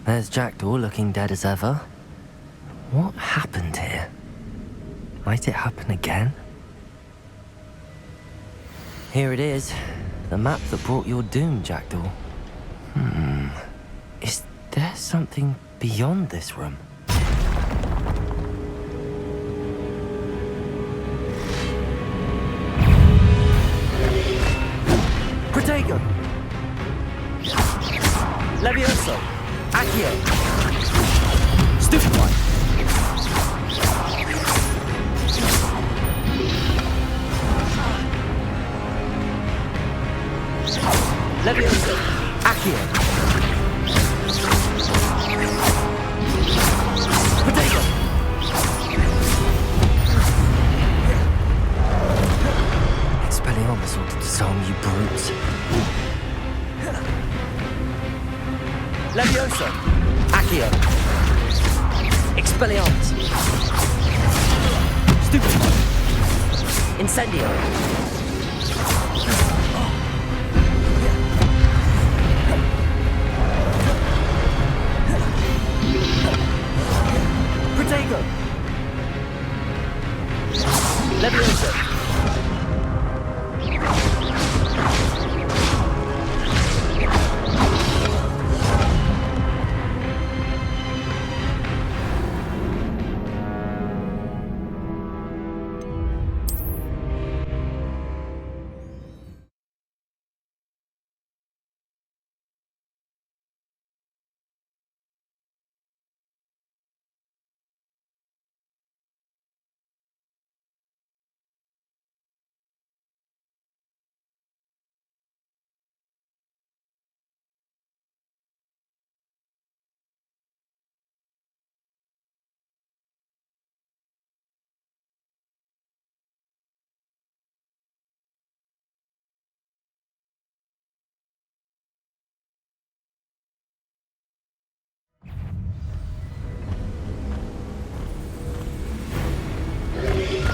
There's Jackdaw looking dead as ever. What happened here? Might it happen again? Here it is. The map that brought your doom, Jackdaw. Is there something beyond this room? Protego! Levioso! Accio! Stupefy! Levioso! Accio! Protego! Expelliarmus ought to disarm you brutes. Levioso! Accio! Expelliarmus! Stupefy! Incendio! Protego! Levioso!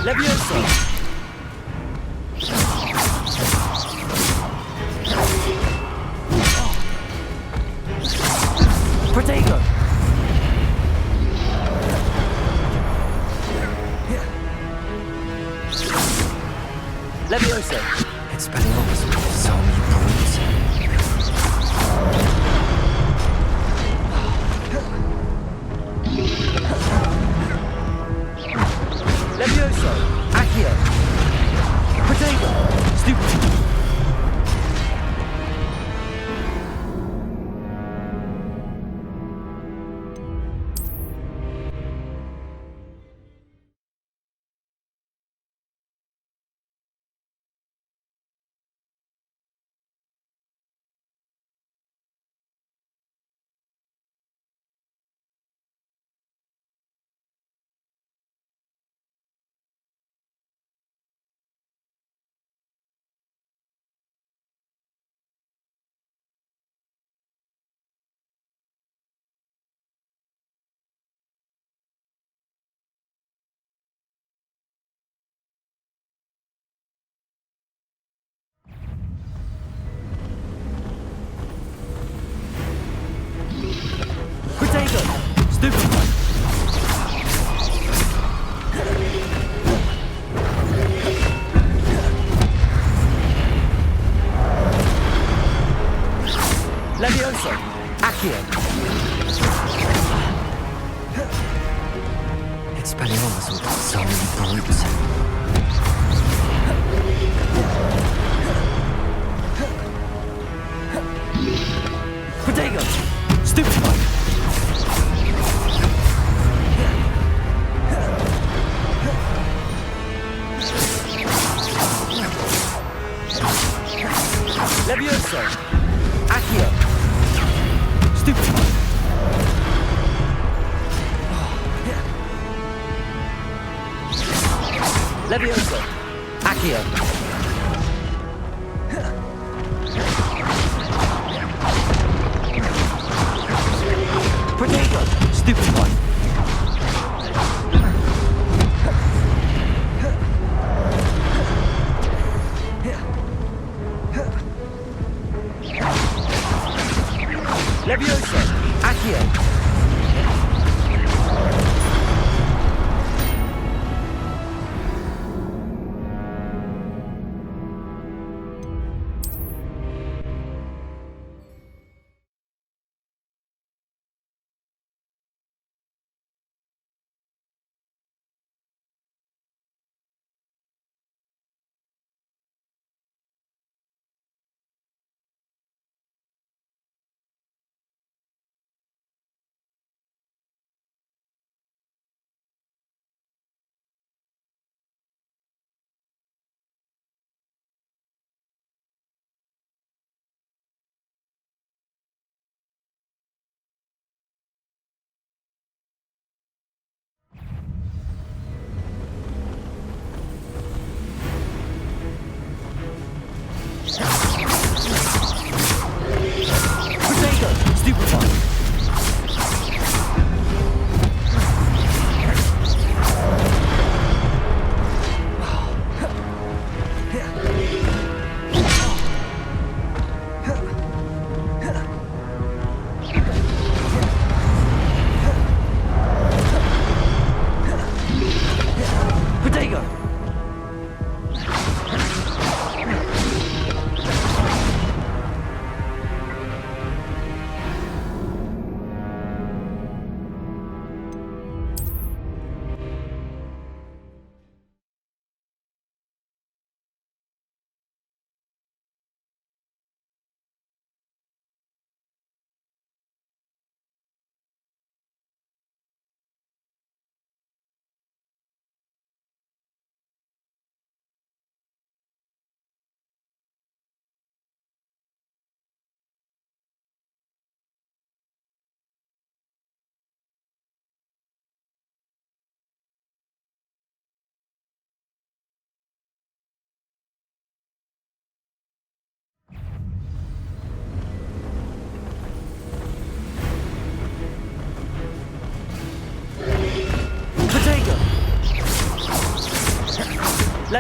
Levioso! Protego! Levioso! Expelliarmus with so many brutes. Levioso! Accio! Protego! Stupefy! Protego! Stupefy! Levioso! Accio! Expelliarmus with so many brutes. Protego! Stupefy! Levioso! Accio! Stupefy! Levioso! Accio! Protego! Stupefy! Levioso! Accio!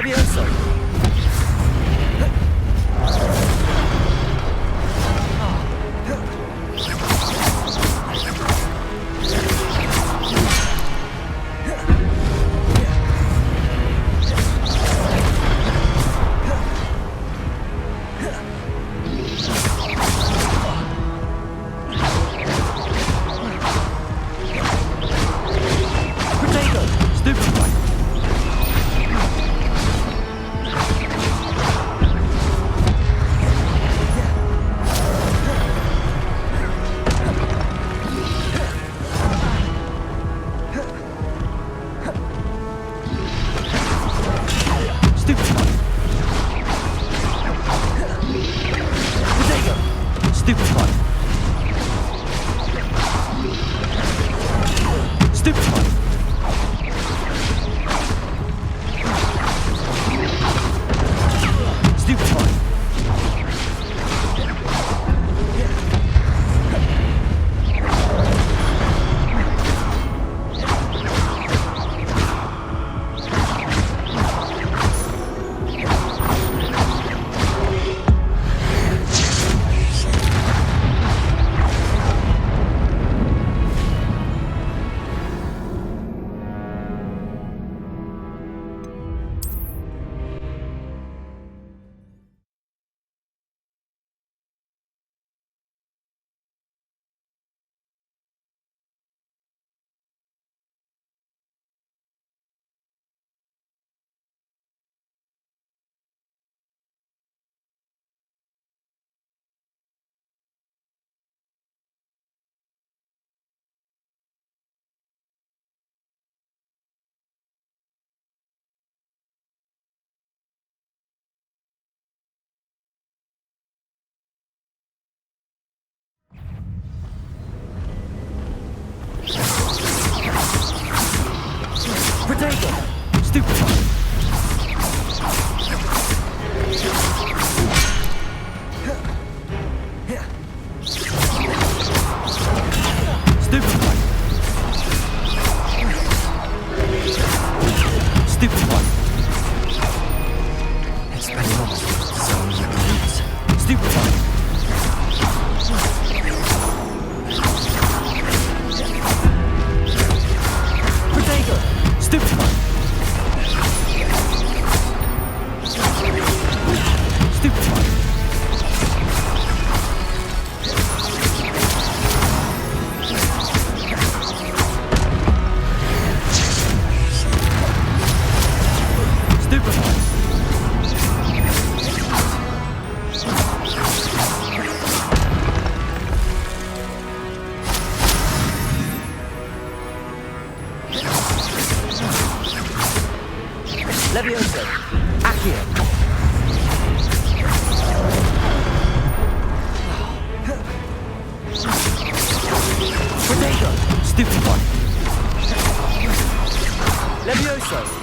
Levioso! Potato! Stupefy! Stupefy! Potato! Stupefy! Stupefy! Stupefy! Potato! Stupefy! Stupefy! Stupefy! Expelliarmus disarms the police. Stupefy! Potato! Stupefy! Stupefy! Stupefy! Levioso! Accio! Potato! Stupefy! Levioso!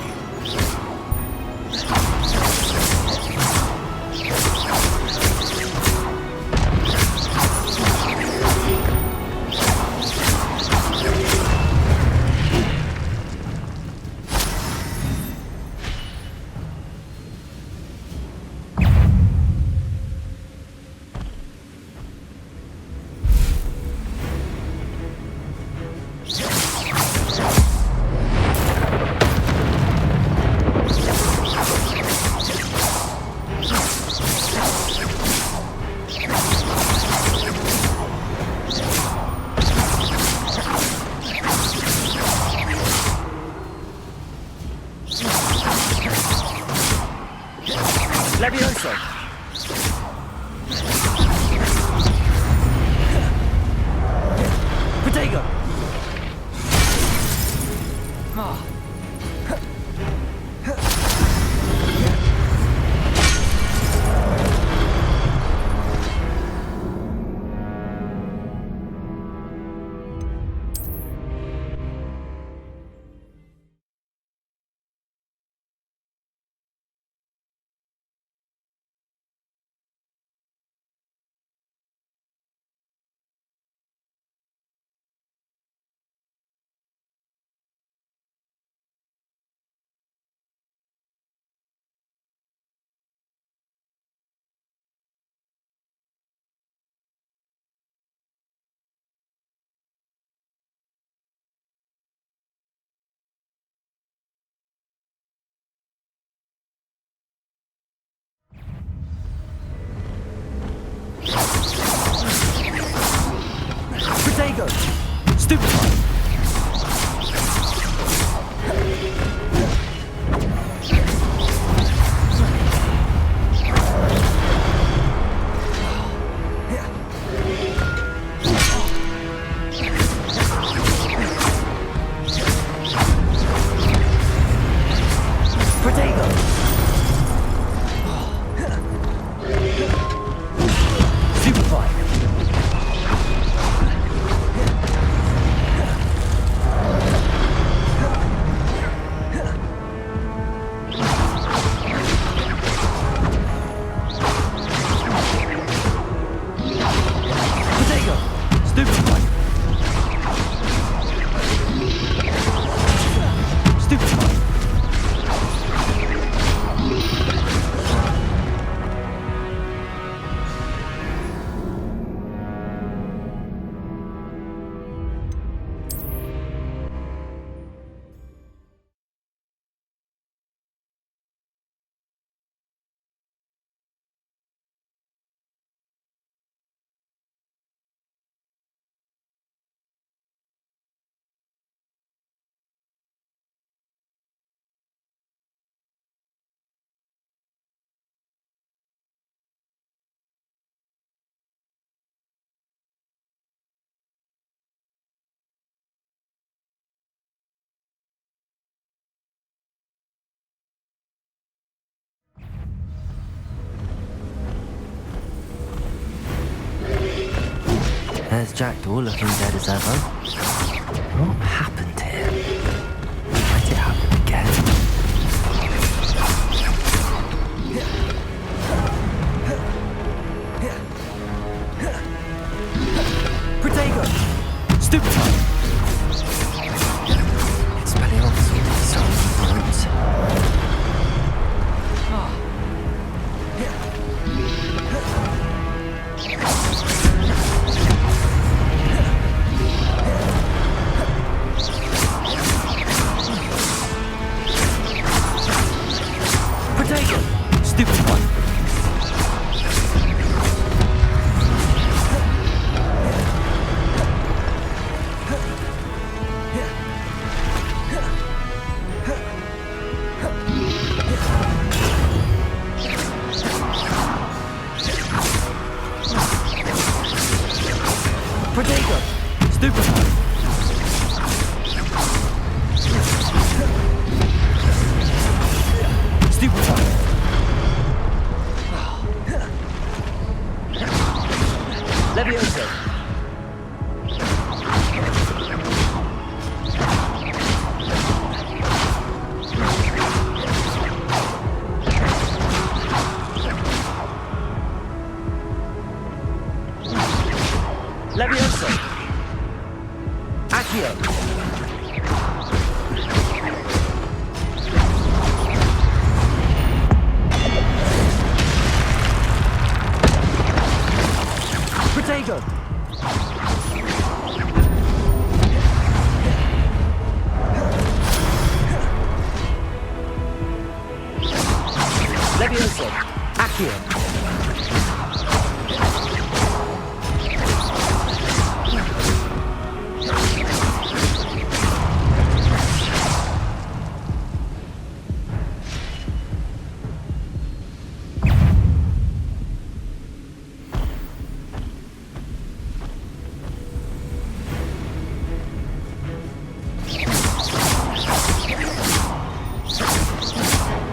Levioso! Potato! Ah. There's Jackdaw looking dead as ever. What happened here? Might it happen again? Protego! Stupefy! Expelliarmus will do so many brutes. Protego! Stupefy! Protego! Stupefy! Stupefy! Levioso! Levioso! Accio! Protego! Levioso! Accio!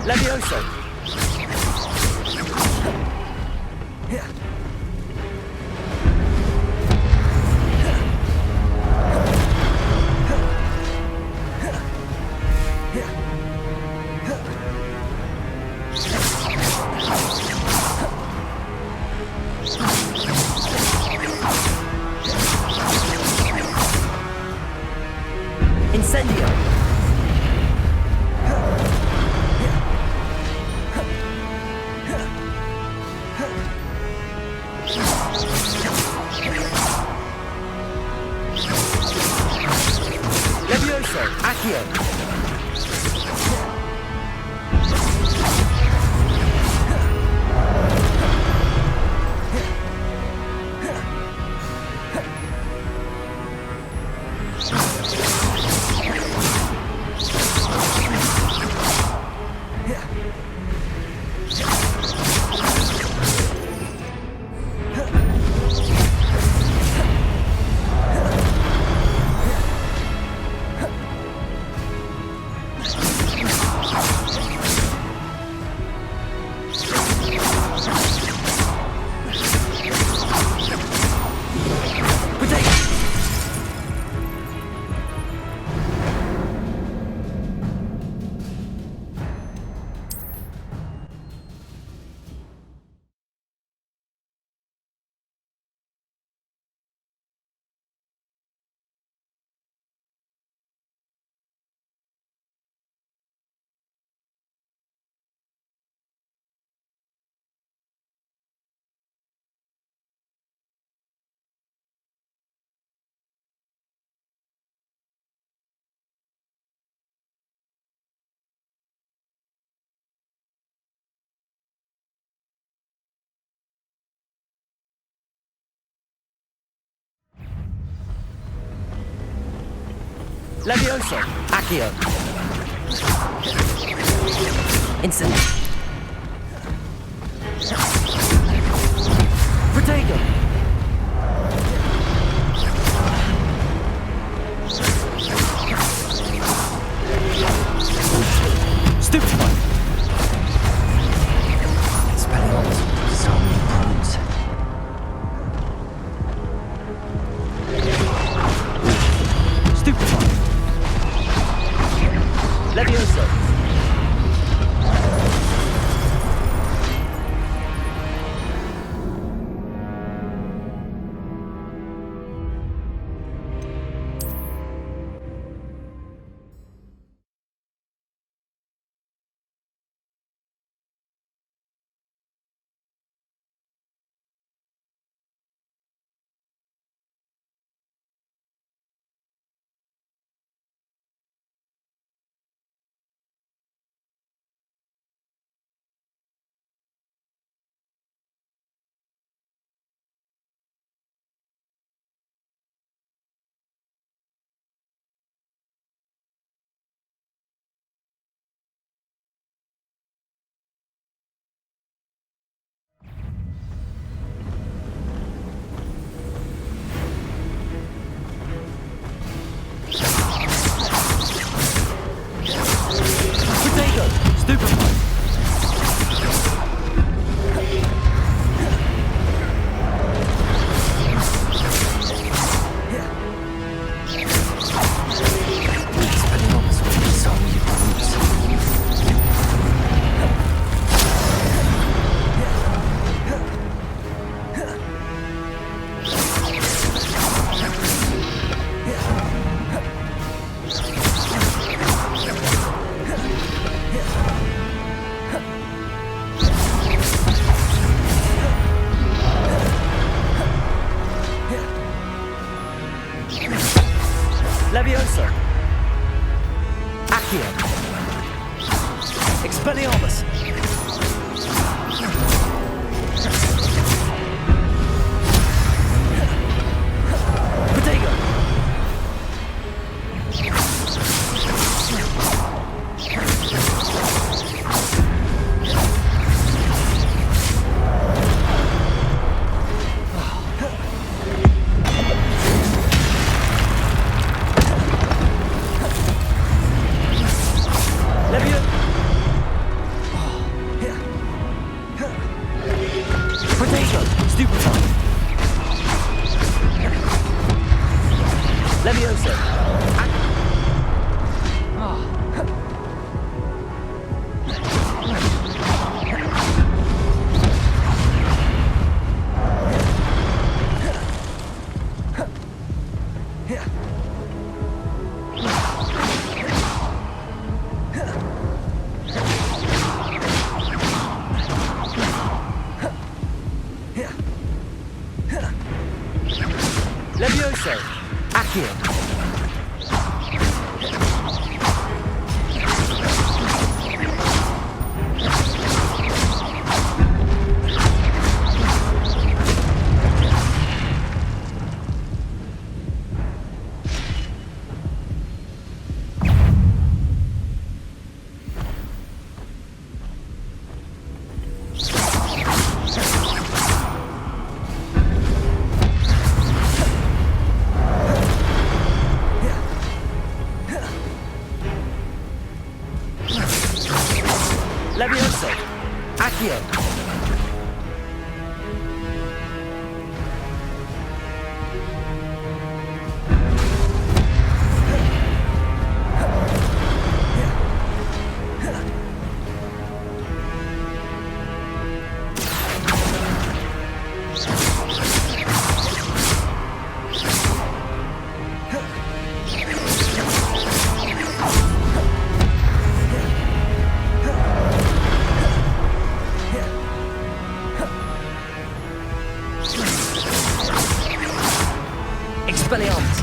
Levioso! Incendio! Levioso! Accio! Levioso! Accio! Instant! Protego! Stupefy! Expelliarmus, so many brutes. Stupid time. Levioso. Levioso. Accio. Levioso. Accio. Expelliarmus.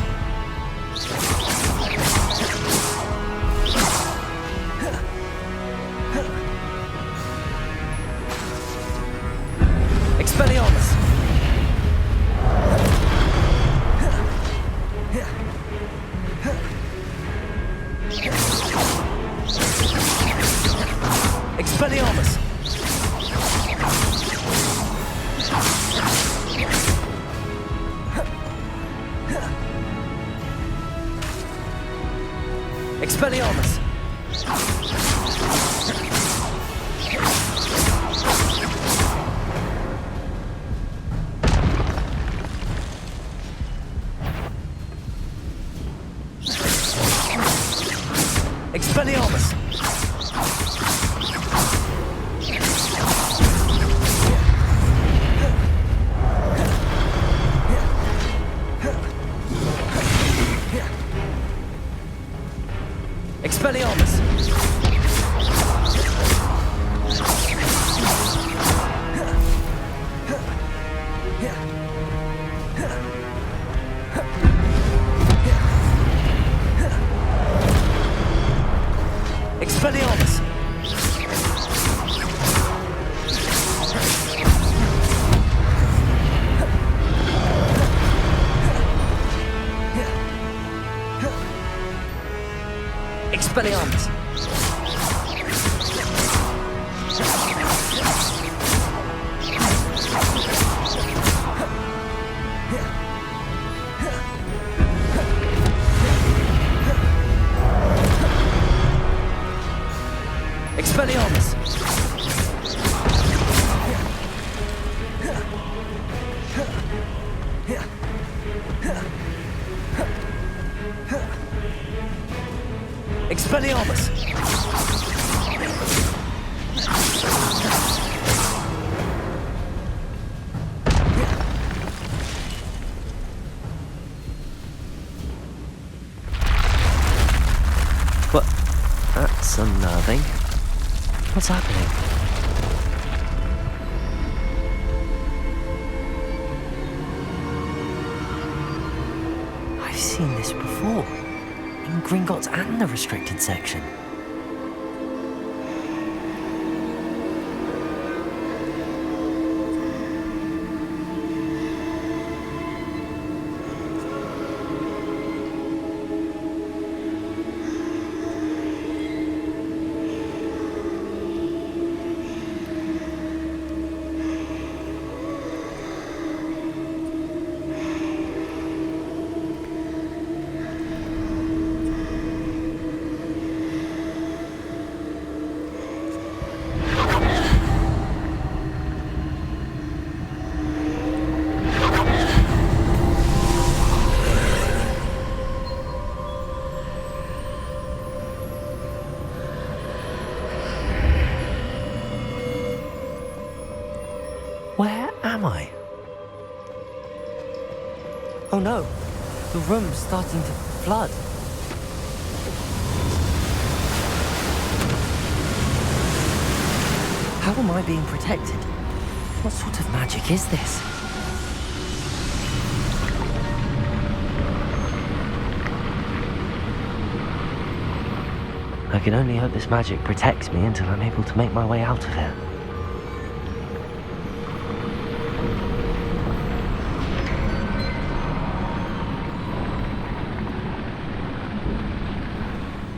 Expelliarmus. Expelliarmus. Expelliarmus. Expelliarmus. Expelliarmus. Expelliarmus. Expelliarmus. Expelliarmus. Expelliarmus. What? That's unnerving. What's happening? I've seen this before. In Gringotts and the restricted section. Where am I? Oh no, the room's starting to flood. How am I being protected? What sort of magic is this? I can only hope this magic protects me until I'm able to make my way out of here.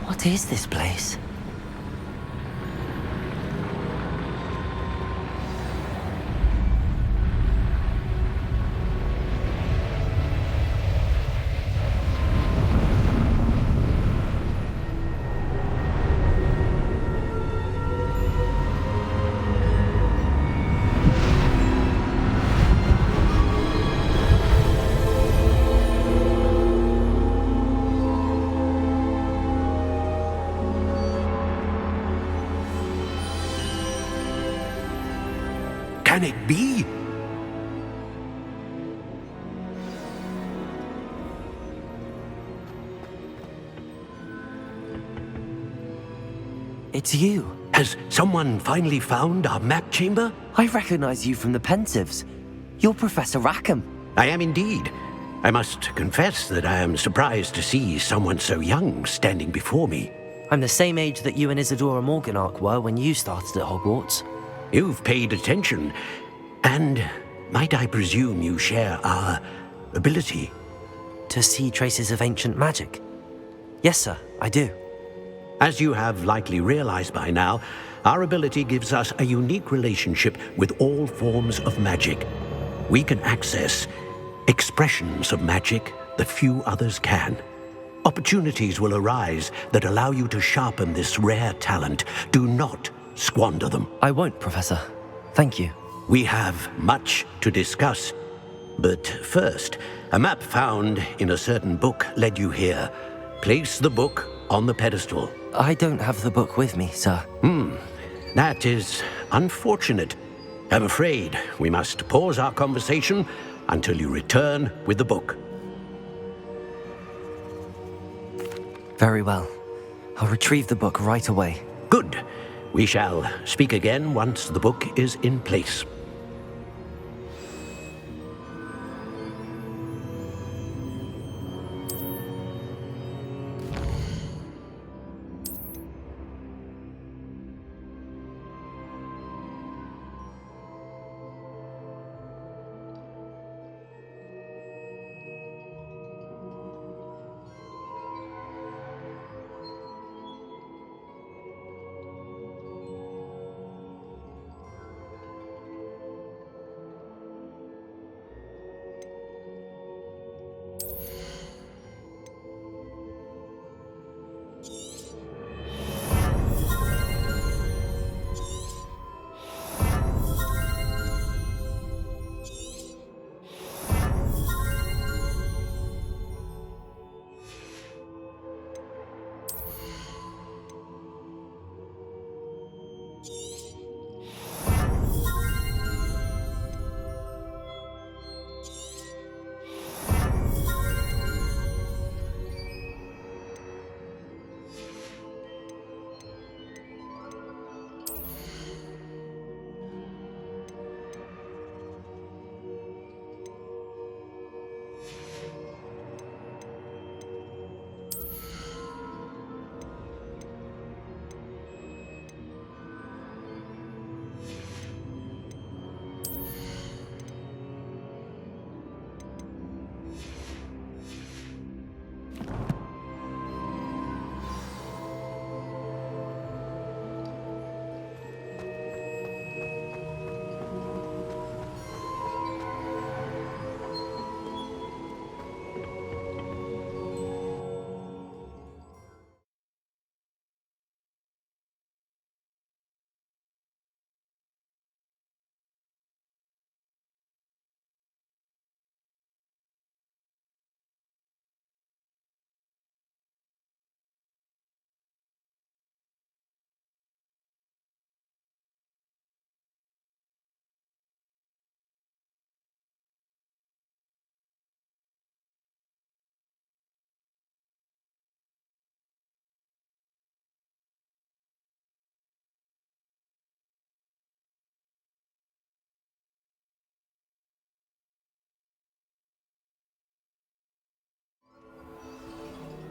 What is this place? Can it be? It's you. Has someone finally found our map chamber? I recognize you from the Pensieves. You're Professor Rackham. I am indeed. I must confess that I am surprised to see someone so young standing before me. I'm the same age that you and Isadora Morganach were when you started at Hogwarts. You've paid attention, and might I presume you share our ability? To see traces of ancient magic? Yes, sir, I do. As you have likely realized by now, our ability gives us a unique relationship with all forms of magic. We can access expressions of magic that few others can. Opportunities will arise that allow you to sharpen this rare talent. Do not squander them. I won't, Professor. Thank you. We have much to discuss. But first, a map found in a certain book led you here. Place the book on the pedestal. I don't have the book with me, sir. That is unfortunate. I'm afraid we must pause our conversation until you return with the book. Very well. I'll retrieve the book right away. Good. We shall speak again once the book is in place.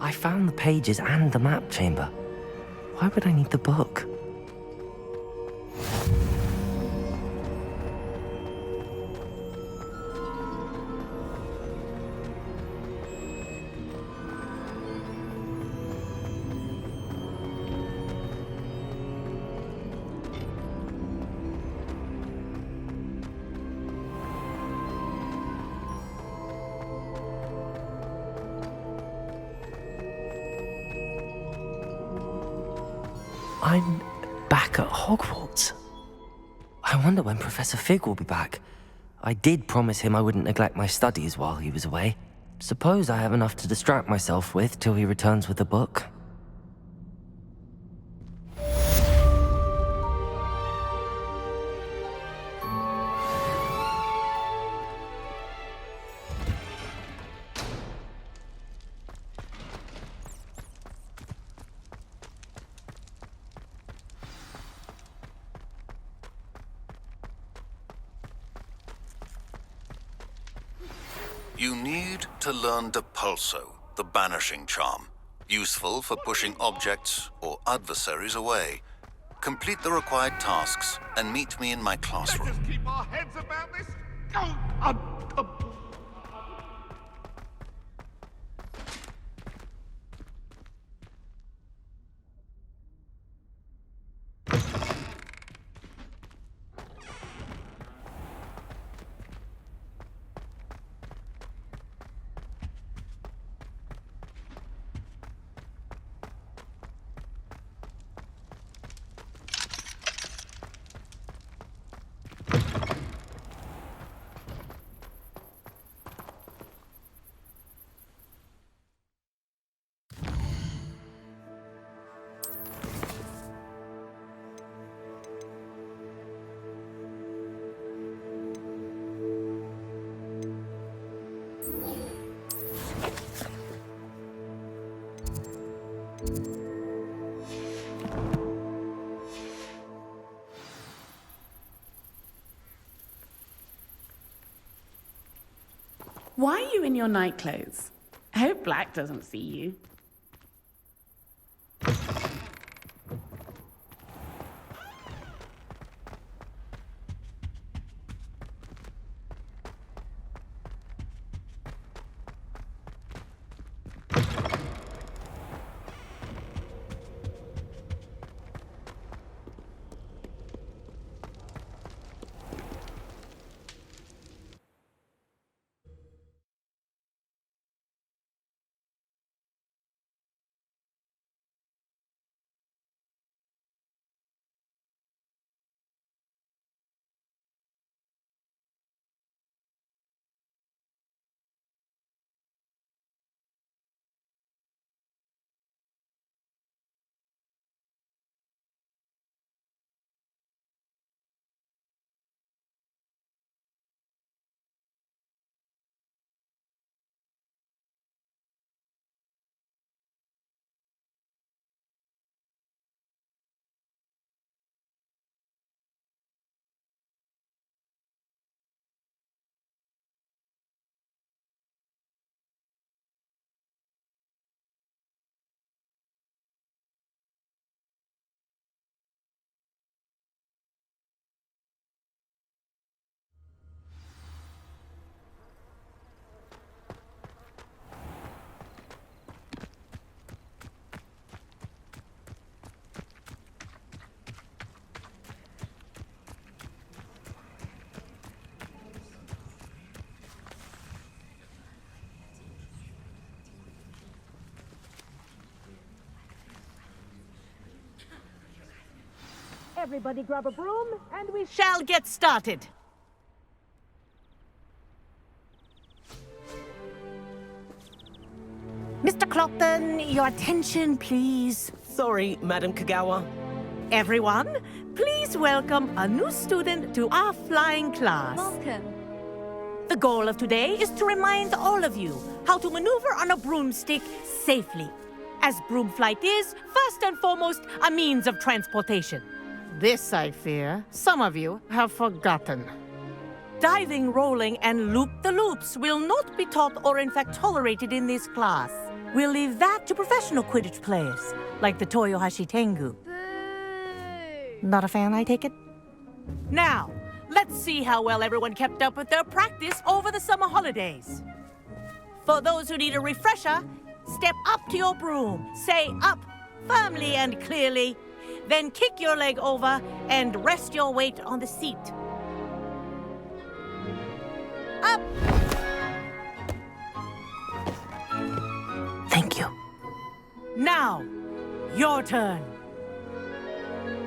I found the pages and the map chamber. Why would I need the book? I'm back at Hogwarts. I wonder when Professor Fig will be back. I did promise him I wouldn't neglect my studies while he was away. Suppose I have enough to distract myself with till he returns with the book. You need to learn Depulso, the banishing charm, useful for pushing objects or adversaries away. Complete the required tasks and meet me in my classroom. Let us keep our heads about this. Why are you in your night clothes? I hope Black doesn't see you. Everybody grab a broom, and we shall get started. Mr. Clopton, your attention, please. Sorry, Madam Kagawa. Everyone, please welcome a new student to our flying class. Welcome. The goal of today is to remind all of you how to maneuver on a broomstick safely, as broom flight is, first and foremost, a means of transportation. This, I fear, some of you have forgotten. Diving, rolling, and loop-the-loops will not be taught or in fact tolerated in this class. We'll leave that to professional Quidditch players, like the Toyohashi Tengu. Not a fan, I take it? Now, let's see how well everyone kept up with their practice over the summer holidays. For those who need a refresher, step up to your broom, say up firmly and clearly, then kick your leg over and rest your weight on the seat. Up! Thank you. Now, your turn.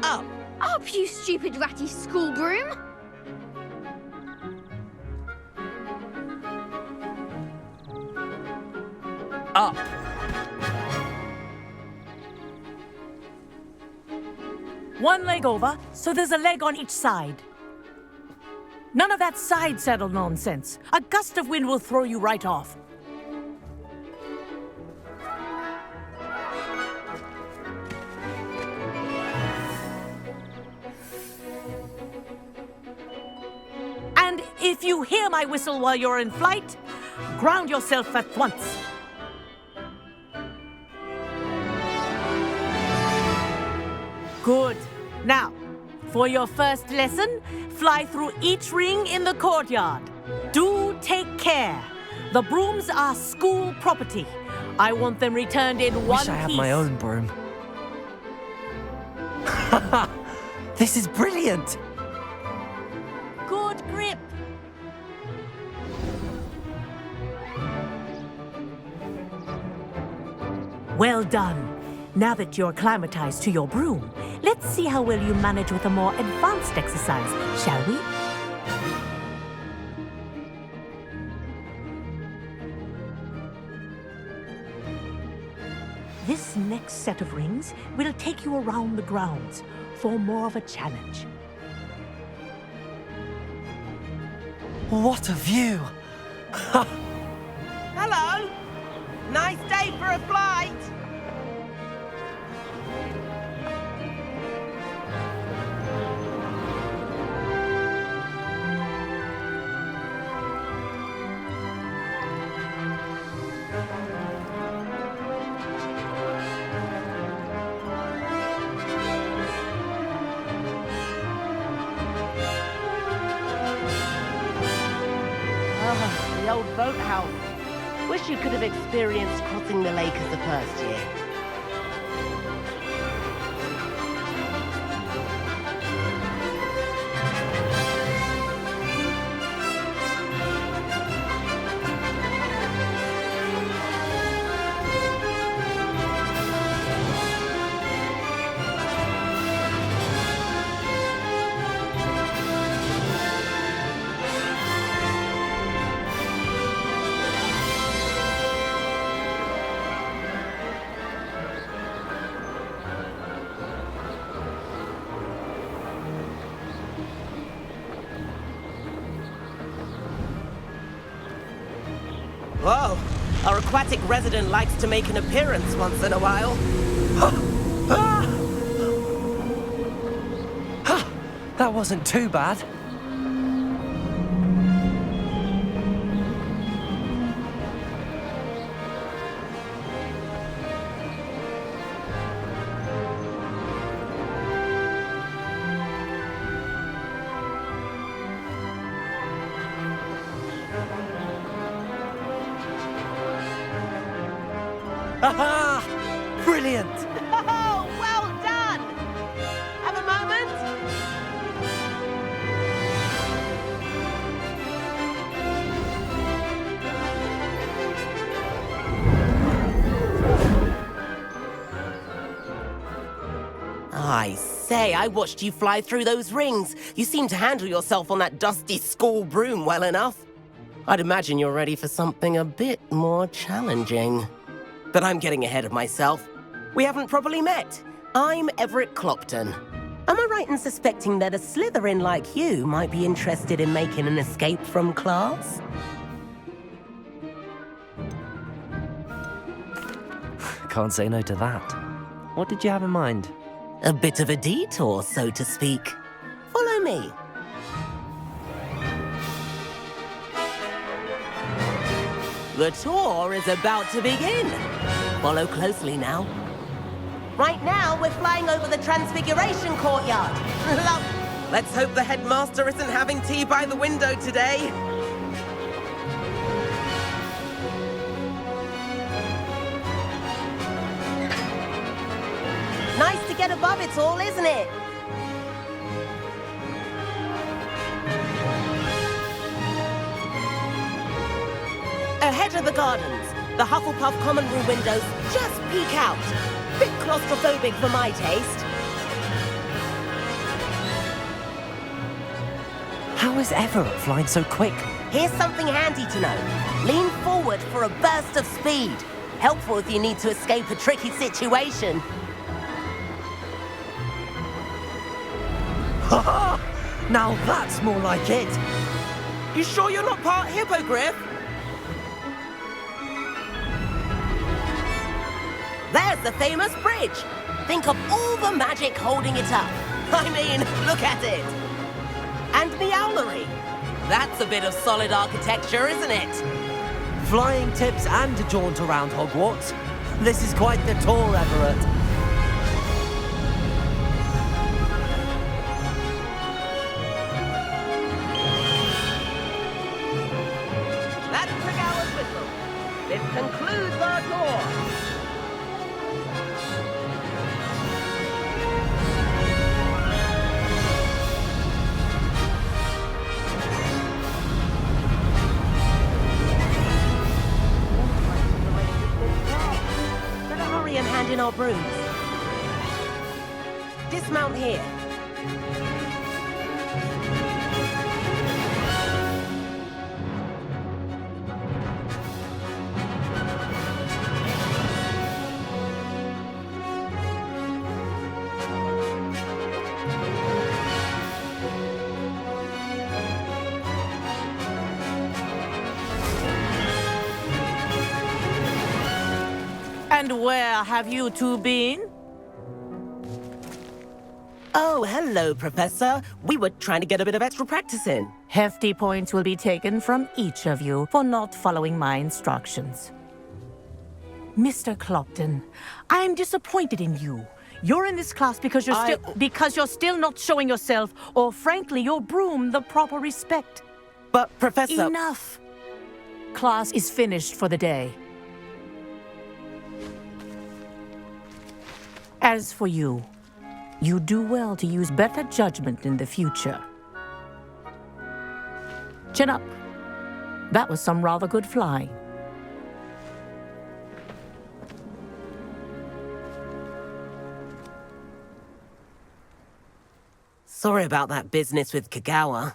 Up. Up, you stupid ratty school broom. Up. One leg over, so there's a leg on each side. None of that side saddle nonsense. A gust of wind will throw you right off. And if you hear my whistle while you're in flight, ground yourself at once. Good. Now, for your first lesson, fly through each ring in the courtyard. Do take care. The brooms are school property. I want them returned in one piece. Wish I had my own broom. This is brilliant! Good grip. Well done. Now that you're acclimatized to your broom, let's see how well you manage with a more advanced exercise, shall we? This next set of rings will take you around the grounds for more of a challenge. What a view! Hello. Nice day for a flight. The old boathouse. Wish you could have experienced crossing the lake as a first year. Whoa! Our aquatic resident likes to make an appearance once in a while. That wasn't too bad. Aha! Brilliant! Oh, well done! Have a moment? I say, I watched you fly through those rings. You seem to handle yourself on that dusty school broom well enough. I'd imagine you're ready for something a bit more challenging. But I'm getting ahead of myself. We haven't properly met. I'm Everett Clopton. Am I right in suspecting that a Slytherin like you might be interested in making an escape from class? Can't say no to that. What did you have in mind? A bit of a detour, so to speak. Follow me. The tour is about to begin. Follow closely now. Right now, we're flying over the Transfiguration Courtyard. Let's hope the headmaster isn't having tea by the window today. Nice to get above it all, isn't it? Ahead of the gardens, the Hufflepuff common room windows just peek out. Bit claustrophobic for my taste. How is Everett flying so quick? Here's something handy to know. Lean forward for a burst of speed. Helpful if you need to escape a tricky situation. Ha! Now that's more like it. You sure you're not part hippogriff? There's the famous bridge. Think of all the magic holding it up. I mean, look at it. And Meowlery. That's a bit of solid architecture, isn't it? Flying tips and a jaunt around Hogwarts. This is quite the tour, Everett. That's Tregower's whistle. This concludes our tour. Better hurry and hand in our brooms. Dismount here. And where have you two been? Oh, hello, Professor. We were trying to get a bit of extra practice in. Hefty points will be taken from each of you for not following my instructions. Mr. Clopton, I'm disappointed in you. You're in this class because you're still not showing yourself, or frankly, your broom the proper respect. But, Professor... Enough! Class is finished for the day. As for you, you do well to use better judgment in the future. Chin up. That was some rather good flying. Sorry about that business with Kagawa,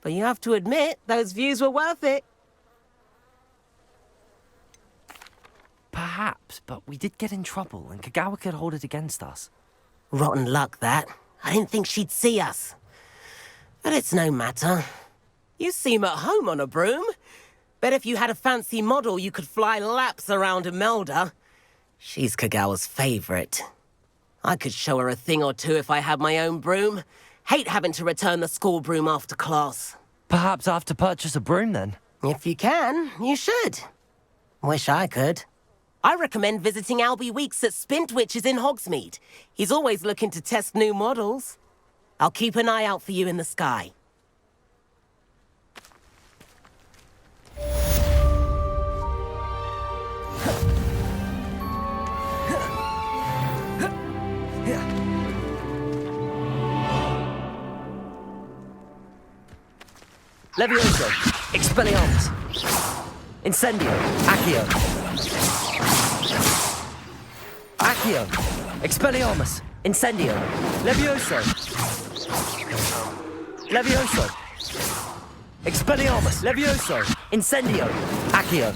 but you have to admit, those views were worth it. Perhaps, but we did get in trouble, and Kagawa could hold it against us. Rotten luck, that. I didn't think she'd see us. But it's no matter. You seem at home on a broom. Bet if you had a fancy model, you could fly laps around Imelda. She's Kagawa's favorite. I could show her a thing or two if I had my own broom. Hate having to return the school broom after class. Perhaps I have to purchase a broom, then? If you can, you should. Wish I could. I recommend visiting Albie Weeks at Spintwitches in Hogsmeade. He's always looking to test new models. I'll keep an eye out for you in the sky. Levioso, Expelliarmus, Incendio, Accio. Accio, Expelliarmus, Incendio, Levioso, Levioso, Expelliarmus, Levioso, Incendio, Accio.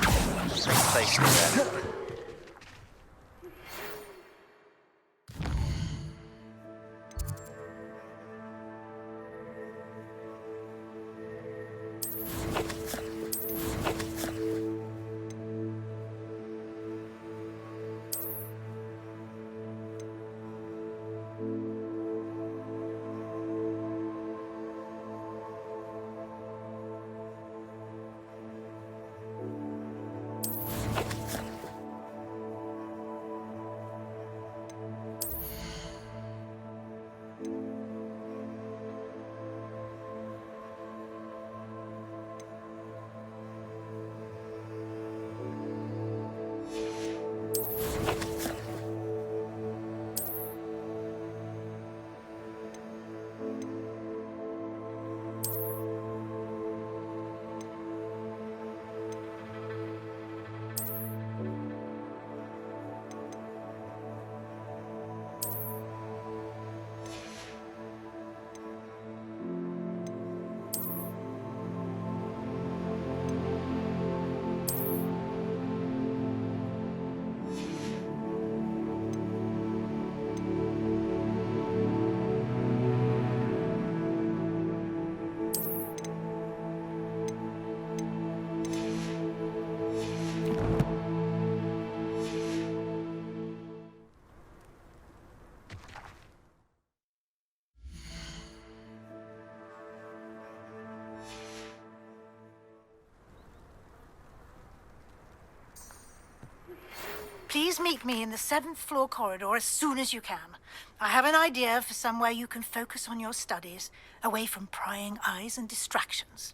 Please meet me in the 7th floor corridor as soon as you can. I have an idea for somewhere you can focus on your studies, away from prying eyes and distractions.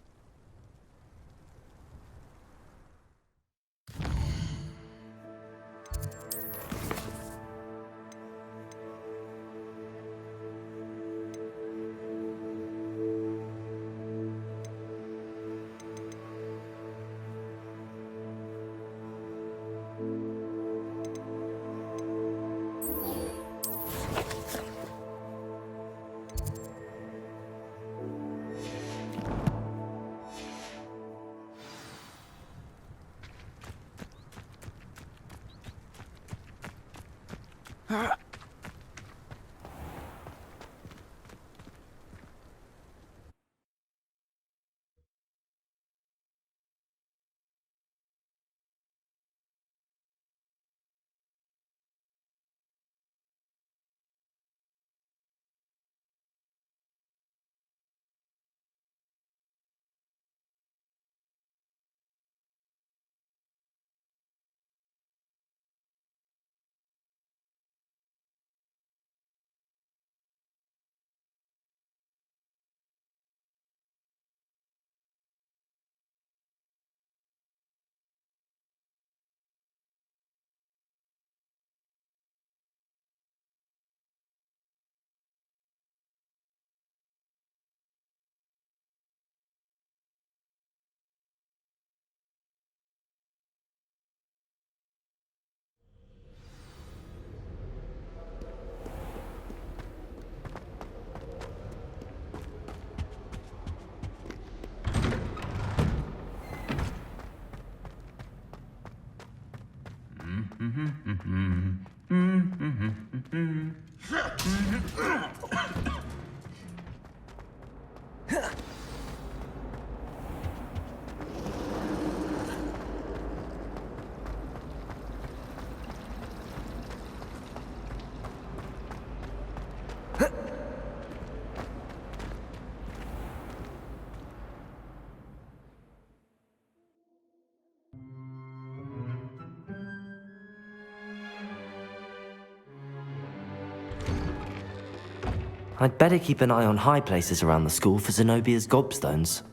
I'd better keep an eye on high places around the school for Zenobia's gobstones.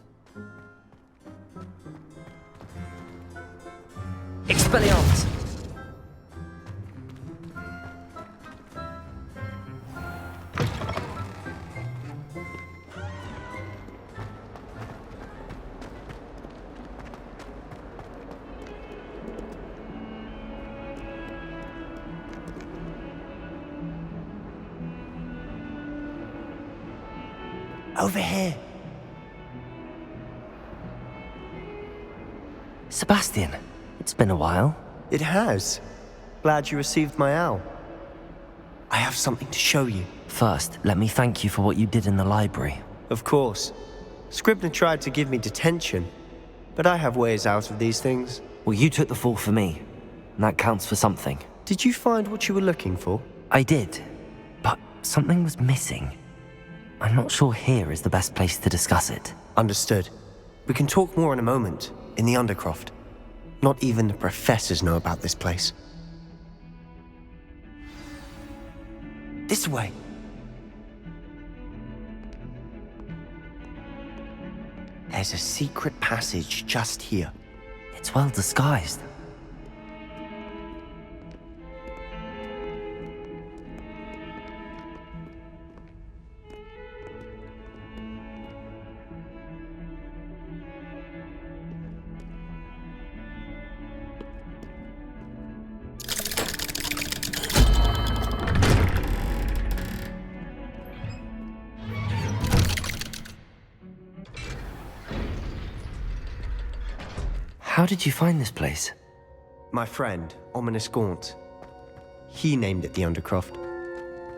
Expelliarmus! Over here. Sebastian, it's been a while. It has. Glad you received my owl. I have something to show you. First, let me thank you for what you did in the library. Of course. Scribner tried to give me detention, but I have ways out of these things. Well, you took the fall for me, and that counts for something. Did you find what you were looking for? I did, but something was missing. I'm not sure here is the best place to discuss it. Understood. We can talk more in a moment, in the Undercroft. Not even the professors know about this place. This way. There's a secret passage just here. It's well disguised. How did you find this place? My friend, Ominous Gaunt. He named it the Undercroft.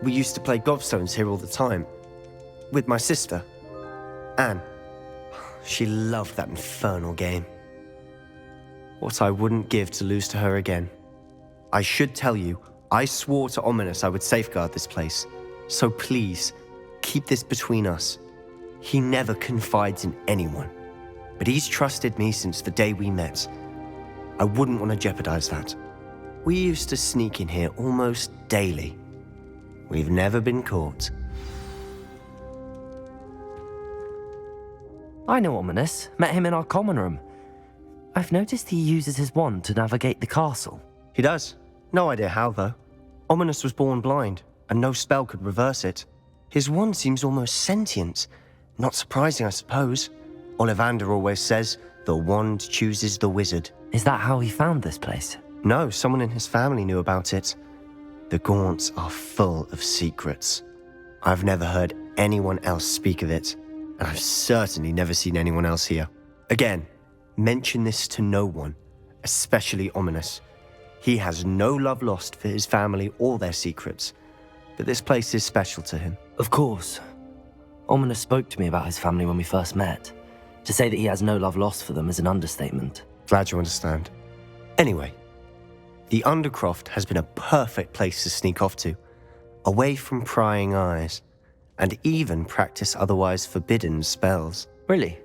We used to play gobstones here all the time. With my sister, Anne. She loved that infernal game. What I wouldn't give to lose to her again. I should tell you, I swore to Ominous I would safeguard this place. So please, keep this between us. He never confides in anyone. But he's trusted me since the day we met. I wouldn't want to jeopardize that. We used to sneak in here almost daily. We've never been caught. I know Ominous. Met him in our common room. I've noticed he uses his wand to navigate the castle. He does. No idea how, though. Ominous was born blind, and no spell could reverse it. His wand seems almost sentient. Not surprising, I suppose. Ollivander always says, the wand chooses the wizard. Is that how he found this place? No, someone in his family knew about it. The Gaunts are full of secrets. I've never heard anyone else speak of it, and I've certainly never seen anyone else here. Again, mention this to no one, especially Ominous. He has no love lost for his family or their secrets, but this place is special to him. Of course. Ominous spoke to me about his family when we first met. To say that he has no love lost for them is an understatement. Glad you understand. Anyway, the Undercroft has been a perfect place to sneak off to, away from prying eyes, and even practice otherwise forbidden spells. Really?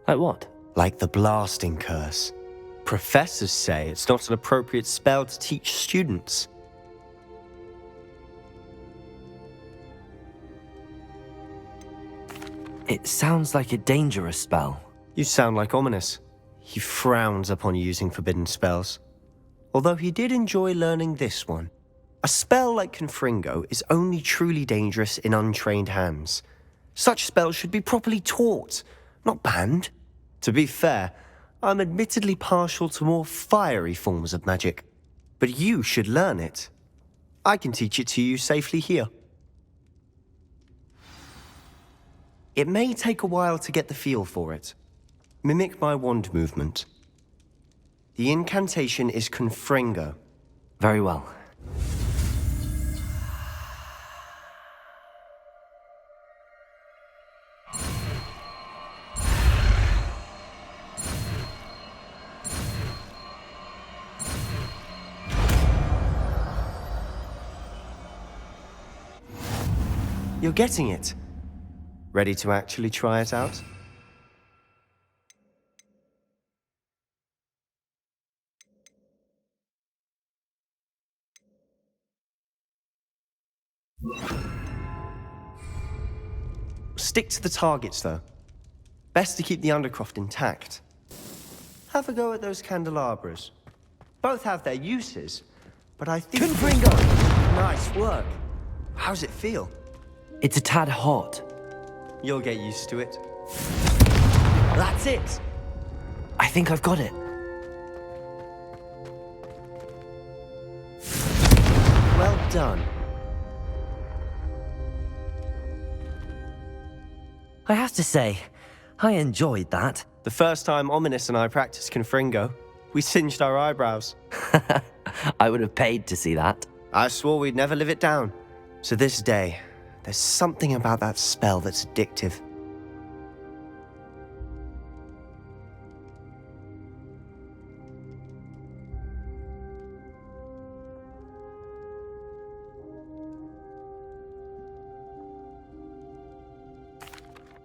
Like what? Like the blasting curse. Professors say it's not an appropriate spell to teach students. It sounds like a dangerous spell. You sound like Ominous. He frowns upon using forbidden spells. Although he did enjoy learning this one. A spell like Confringo is only truly dangerous in untrained hands. Such spells should be properly taught, not banned. To be fair, I'm admittedly partial to more fiery forms of magic. But you should learn it. I can teach it to you safely here. It may take a while to get the feel for it. Mimic my wand movement. The incantation is Confringo. Very well. You're getting it. Ready to actually try it out? Stick to the targets, though. Best to keep the Undercroft intact. Have a go at those candelabras. Both have their uses, but I think... Confringo! Nice work. How's it feel? It's a tad hot. You'll get used to it. That's it! I think I've got it. Well done. I have to say, I enjoyed that. The first time Ominous and I practiced Confringo, we singed our eyebrows. I would have paid to see that. I swore we'd never live it down. To this day, there's something about that spell that's addictive.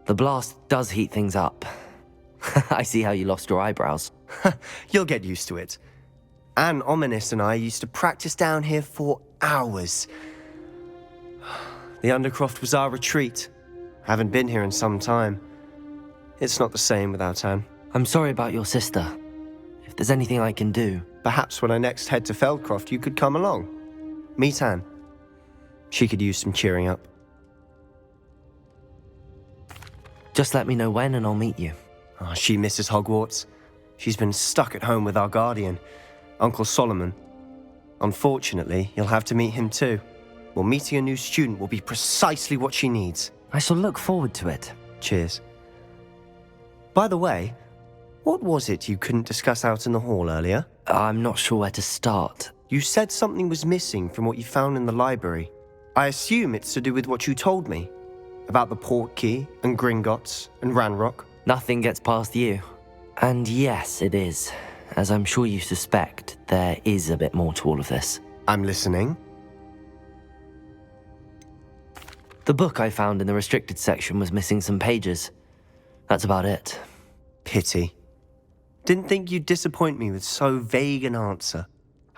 The blast does heat things up. I see how you lost your eyebrows. You'll get used to it. Anne, Ominous and I used to practice down here for hours. The Undercroft was our retreat. Haven't been here in some time. It's not the same without Anne. I'm sorry about your sister. If there's anything I can do... Perhaps when I next head to Feldcroft, you could come along. Meet Anne. She could use some cheering up. Just let me know when and I'll meet you. Oh, she misses Hogwarts. She's been stuck at home with our guardian, Uncle Solomon. Unfortunately, you'll have to meet him too. Well, meeting a new student will be precisely what she needs. I shall look forward to it. Cheers. By the way, what was it you couldn't discuss out in the hall earlier? I'm not sure where to start. You said something was missing from what you found in the library. I assume it's to do with what you told me. About the Portkey, and Gringotts, and Ranrock. Nothing gets past you. And yes, it is. As I'm sure you suspect, there is a bit more to all of this. I'm listening. The book I found in the restricted section was missing some pages. That's about it. Pity. Didn't think you'd disappoint me with so vague an answer.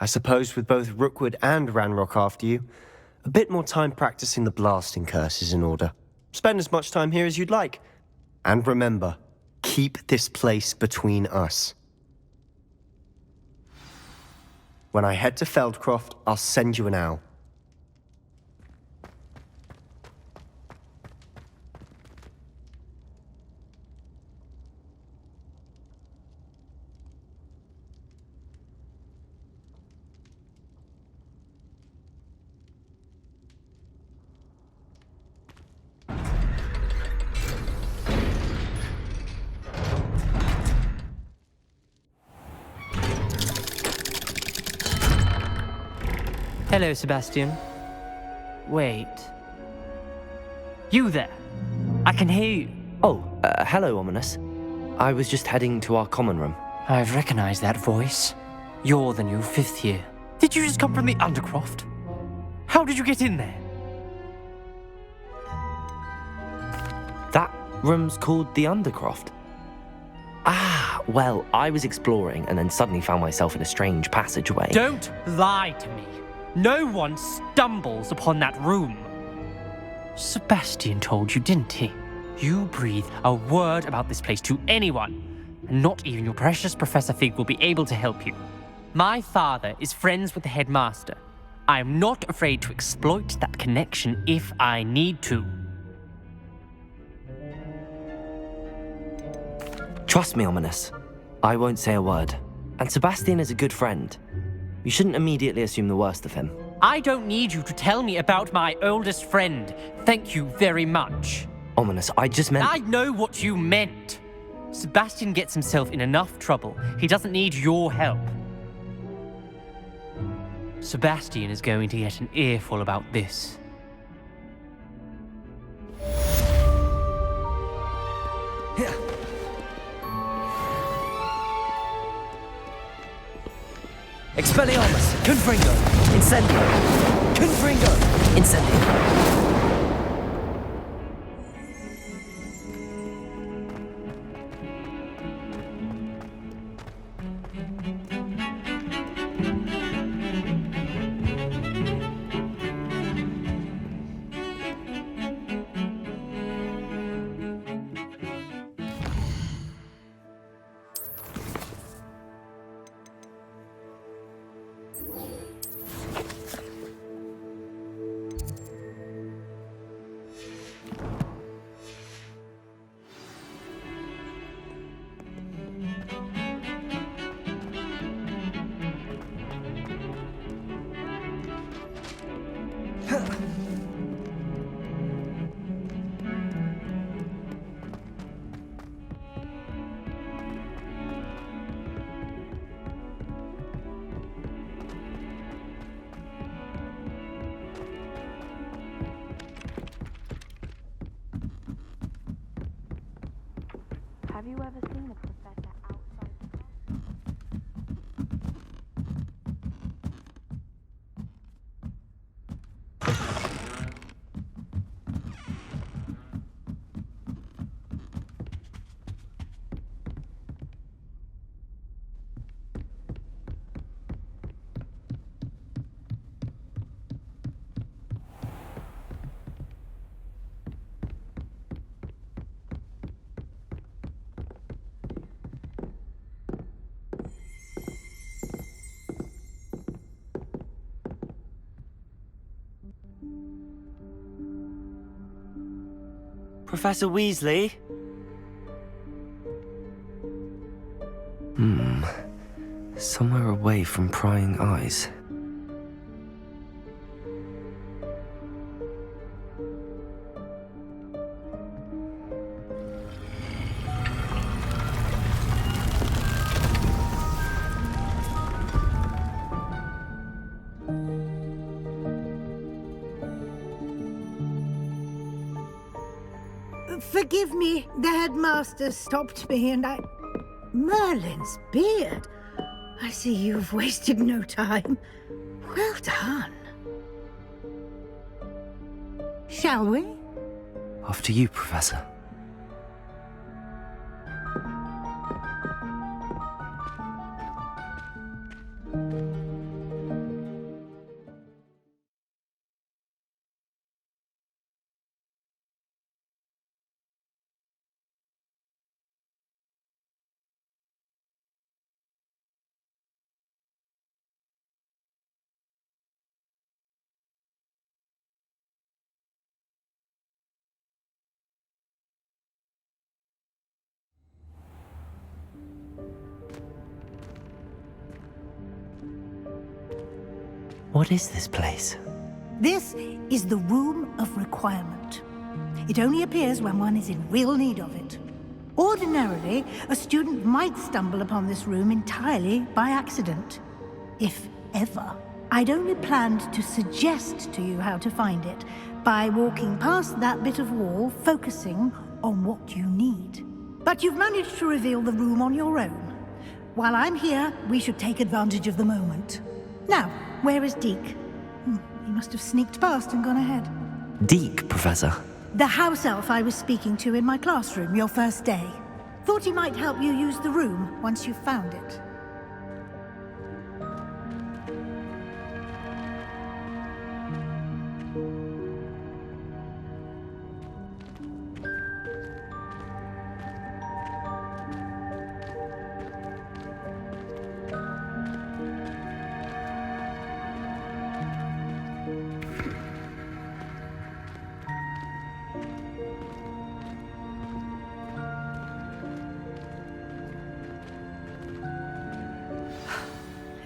I suppose with both Rookwood and Ranrock after you, a bit more time practicing the blasting curse is in order. Spend as much time here as you'd like. And remember, keep this place between us. When I head to Feldcroft, I'll send you an owl. Hello, Sebastian. Wait. You there? I can hear you. Oh, hello, Ominous. I was just heading to our common room. I've recognized that voice. You're the new 5th year. Did you just come from the Undercroft? How did you get in there? That room's called the Undercroft. Ah, well, I was exploring and then suddenly found myself in a strange passageway. Don't lie to me. No one stumbles upon that room. Sebastian told you, didn't he? You breathe a word about this place to anyone, and not even your precious Professor Fig will be able to help you. My father is friends with the headmaster. I am not afraid to exploit that connection if I need to. Trust me, Ominous. I won't say a word. And Sebastian is a good friend. You shouldn't immediately assume the worst of him. I don't need you to tell me about my oldest friend. Thank you very much. Ominous, I just meant... I know what you meant. Sebastian gets himself in enough trouble. He doesn't need your help. Sebastian is going to get an earful about this. Expelliarmus, Confringo, Incendio, Confringo, Incendio. Have you ever seen a professor outside the class? Professor Weasley? Somewhere away from prying eyes. Forgive me, the headmaster stopped me and I... Merlin's beard. I see you've wasted no time. Well done. Shall we? After you, Professor. What is this place? This is the Room of Requirement. It only appears when one is in real need of it. Ordinarily, a student might stumble upon this room entirely by accident. If ever. I'd only planned to suggest to you how to find it by walking past that bit of wall, focusing on what you need. But you've managed to reveal the room on your own. While I'm here, we should take advantage of the moment. Now, where is Deke? He must have sneaked past and gone ahead. Deke, Professor. The house elf I was speaking to in my classroom your first day. Thought he might help you use the room once you've found it.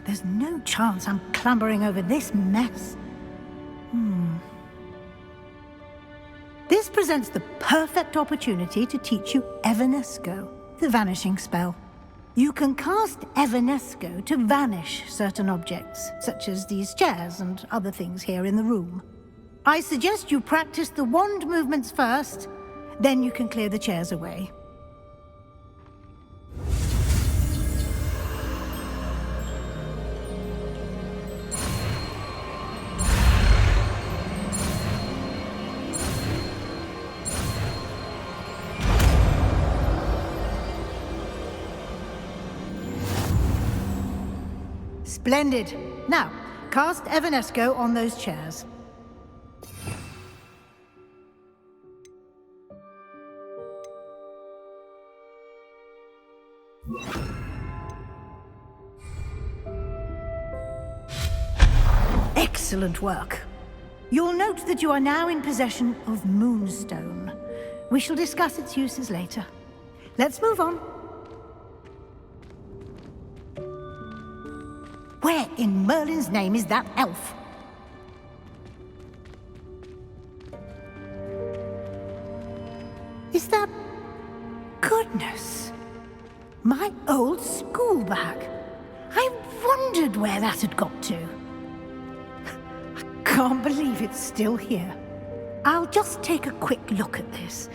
There's no chance I'm clambering over this mess. This presents the perfect opportunity to teach you Evanesco, the vanishing spell. You can cast Evanesco to vanish certain objects, such as these chairs and other things here in the room. I suggest you practice the wand movements first, then you can clear the chairs away. Splendid. Now, cast Evanesco on those chairs. Excellent work. You'll note that you are now in possession of Moonstone. We shall discuss its uses later. Let's move on. Where in Merlin's name is that elf? Is that... Goodness! My old school bag. I wondered where that had got to. I can't believe it's still here. I'll just take a quick look at this.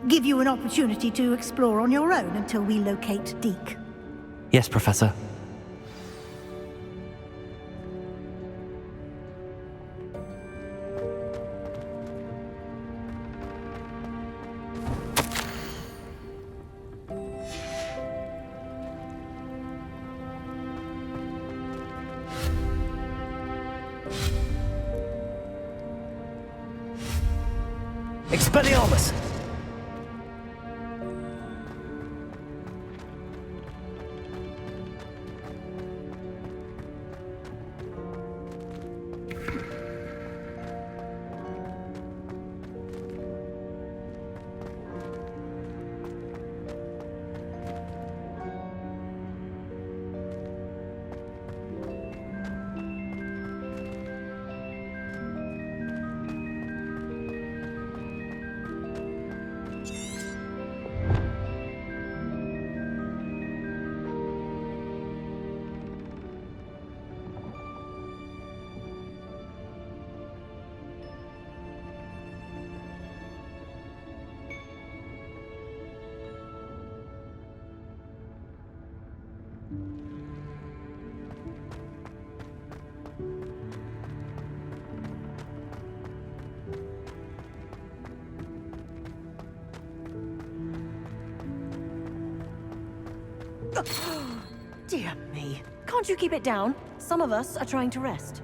Give you an opportunity to explore on your own until we locate Deke. Yes, Professor. Expelliarmus! Dear me. Can't you keep it down? Some of us are trying to rest.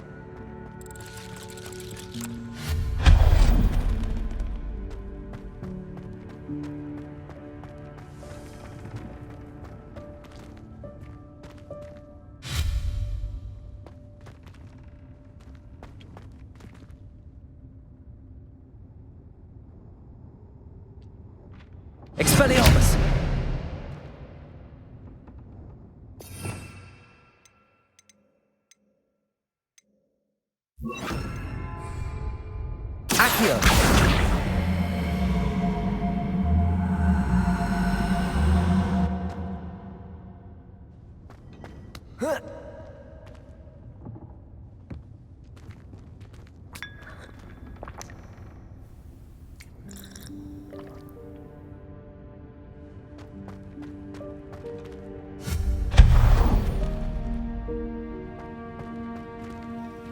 Expelliarmus! Accio!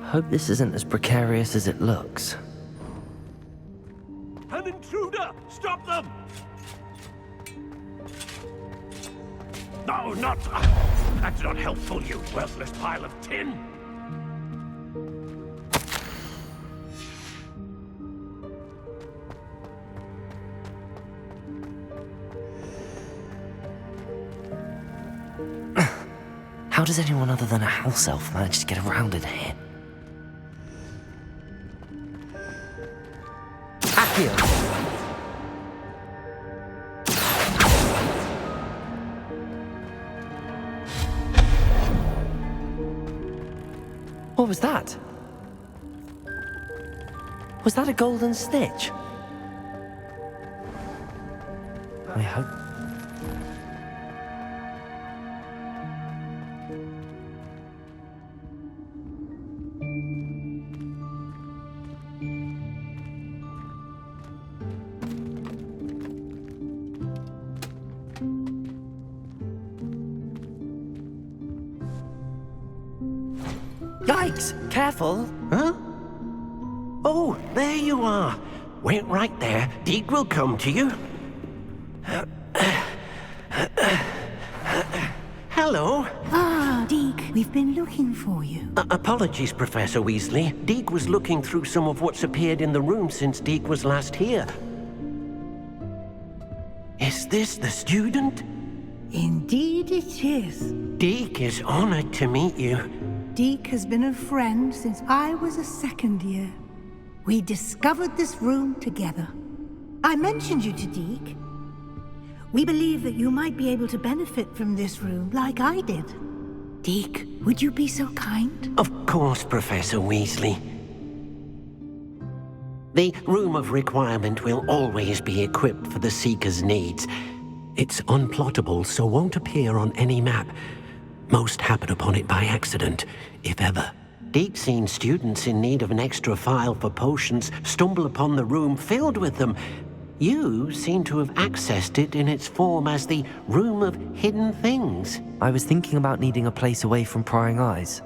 Hope this isn't as precarious as it looks. An intruder! Stop them! No, not... That's not helpful, you worthless pile of tin! How does anyone other than a house elf manage to get around in here? Accio! What was that? Was that a golden snitch? I hope... Yikes! Careful! Huh? Oh, there you are. Wait right there. Deke will come to you. Hello. Ah, Deke, we've been looking for you. Apologies, Professor Weasley. Deke was looking through some of what's appeared in the room since Deke was last here. Is this the student? Indeed it is. Deke is honored to meet you. Deke has been a friend since I was a second year. We discovered this room together. I mentioned you to Deke. We believe that you might be able to benefit from this room like I did. Deke, would you be so kind? Of course, Professor Weasley. The Room of Requirement will always be equipped for the Seeker's needs. It's unplottable, so won't appear on any map. Most happen upon it by accident, if ever. Deke's seen students in need of an extra file for potions stumble upon the room filled with them. You seem to have accessed it in its form as the Room of Hidden Things. I was thinking about needing a place away from prying eyes.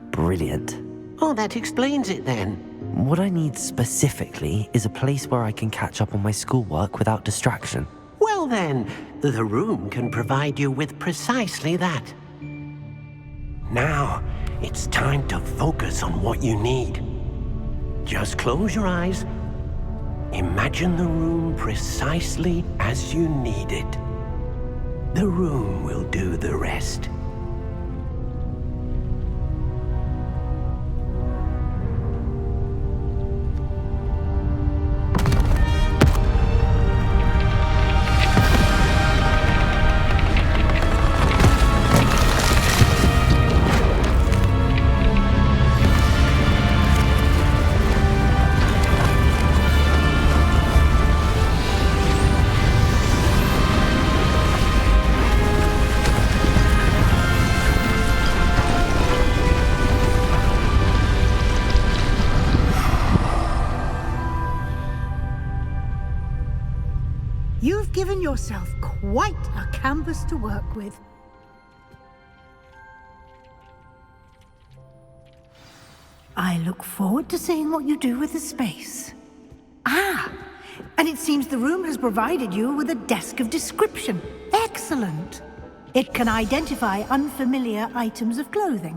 Brilliant. Oh, that explains it then. What I need specifically is a place where I can catch up on my schoolwork without distraction. Well then, the room can provide you with precisely that. Now, it's time to focus on what you need. Just close your eyes. Imagine the room precisely as you need it. The room will do the rest. You've given yourself quite a canvas to work with. I look forward to seeing what you do with the space. Ah, and it seems the room has provided you with a desk of description. Excellent. It can identify unfamiliar items of clothing.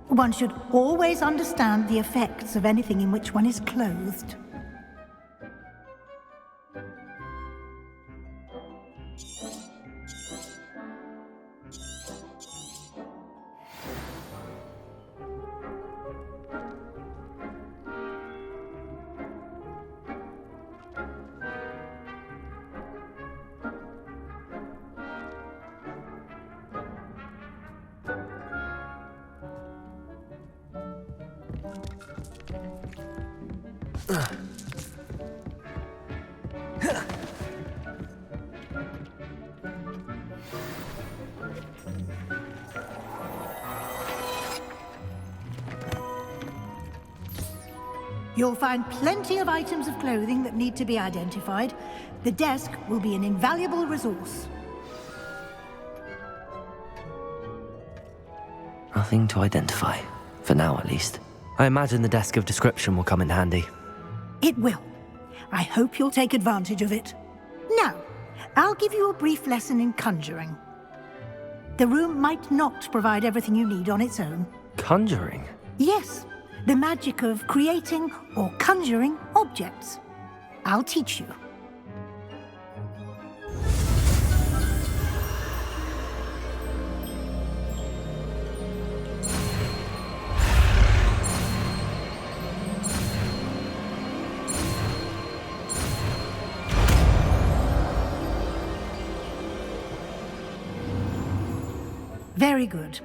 One should always understand the effects of anything in which one is clothed. You'll find plenty of items of clothing that need to be identified. The desk will be an invaluable resource. Nothing to identify. For now, at least. I imagine the desk of description will come in handy. It will. I hope you'll take advantage of it. Now, I'll give you a brief lesson in conjuring. The room might not provide everything you need on its own. Conjuring? Yes, the magic of creating or conjuring objects. I'll teach you. Very good.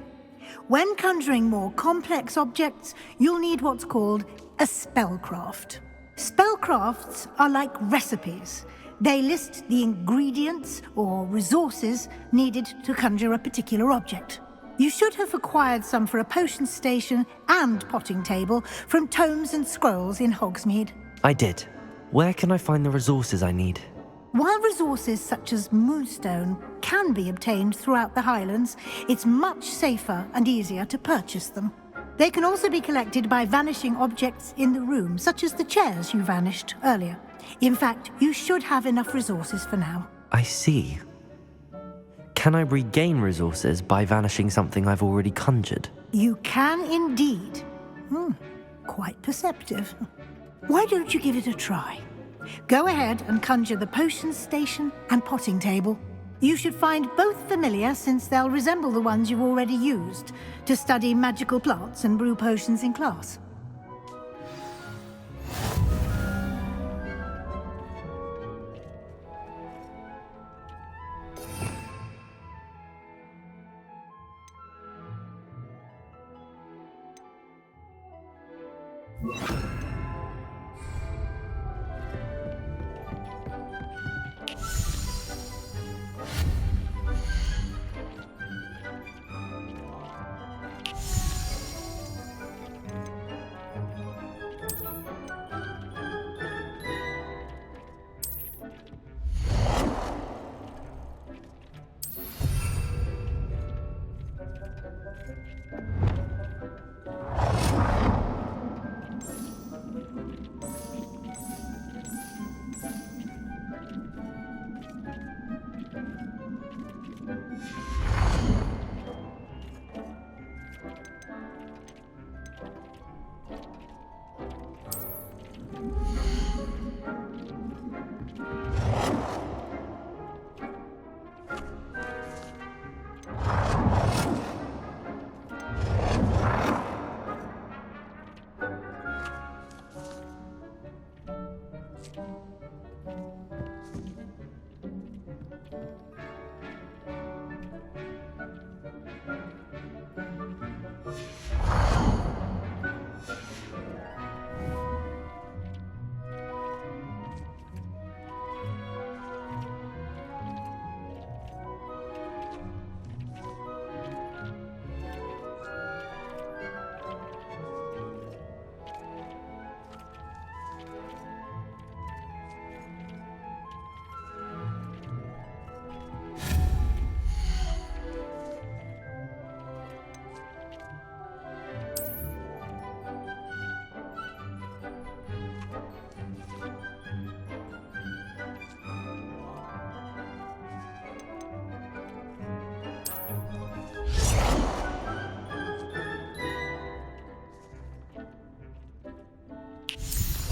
When conjuring more complex objects, you'll need what's called a spellcraft. Spellcrafts are like recipes. They list the ingredients or resources needed to conjure a particular object. You should have acquired some for a potion station and potting table from tomes and scrolls in Hogsmeade. I did. Where can I find the resources I need? While resources such as moonstone can be obtained throughout the Highlands, it's much safer and easier to purchase them. They can also be collected by vanishing objects in the room, such as the chairs you vanished earlier. In fact, you should have enough resources for now. I see. Can I regain resources by vanishing something I've already conjured? You can indeed. Quite perceptive. Why don't you give it a try? Go ahead and conjure the potion station and potting table. You should find both familiar, since they'll resemble the ones you've already used to study magical plants and brew potions in class.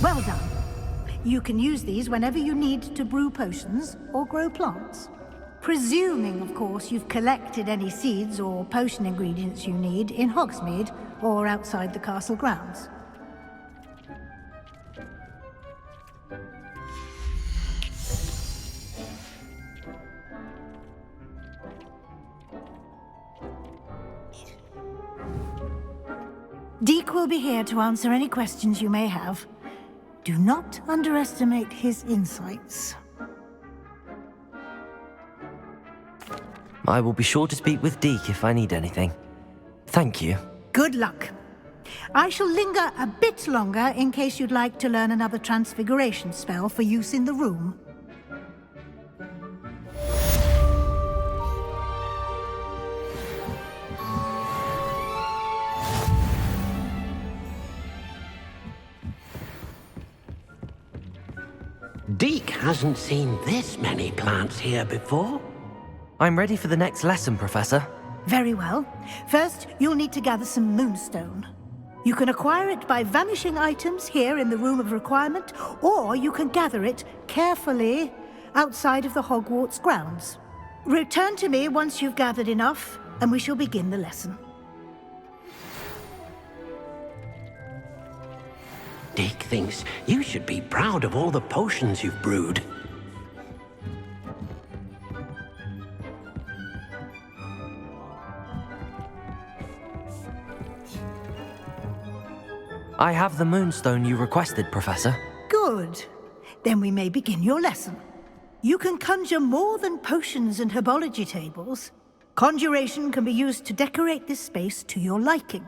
Well done. You can use these whenever you need to brew potions or grow plants. Presuming, of course, you've collected any seeds or potion ingredients you need in Hogsmeade or outside the castle grounds. Deke will be here to answer any questions you may have. Do not underestimate his insights. I will be sure to speak with Deke if I need anything. Thank you. Good luck. I shall linger a bit longer in case you'd like to learn another transfiguration spell for use in the room. Deke hasn't seen this many plants here before. I'm ready for the next lesson, Professor. Very well. First, you'll need to gather some moonstone. You can acquire it by vanishing items here in the Room of Requirement, or you can gather it carefully outside of the Hogwarts grounds. Return to me once you've gathered enough, and we shall begin the lesson. Deke thinks you should be proud of all the potions you've brewed. I have the moonstone you requested, Professor. Good. Then we may begin your lesson. You can conjure more than potions and herbology tables. Conjuration can be used to decorate this space to your liking.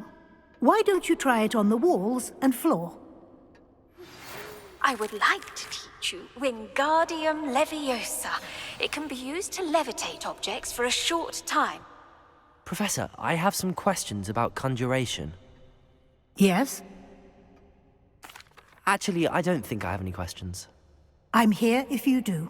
Why don't you try it on the walls and floor? I would like to teach you Wingardium Leviosa. It can be used to levitate objects for a short time. Professor, I have some questions about conjuration. Yes? Actually, I don't think I have any questions. I'm here if you do.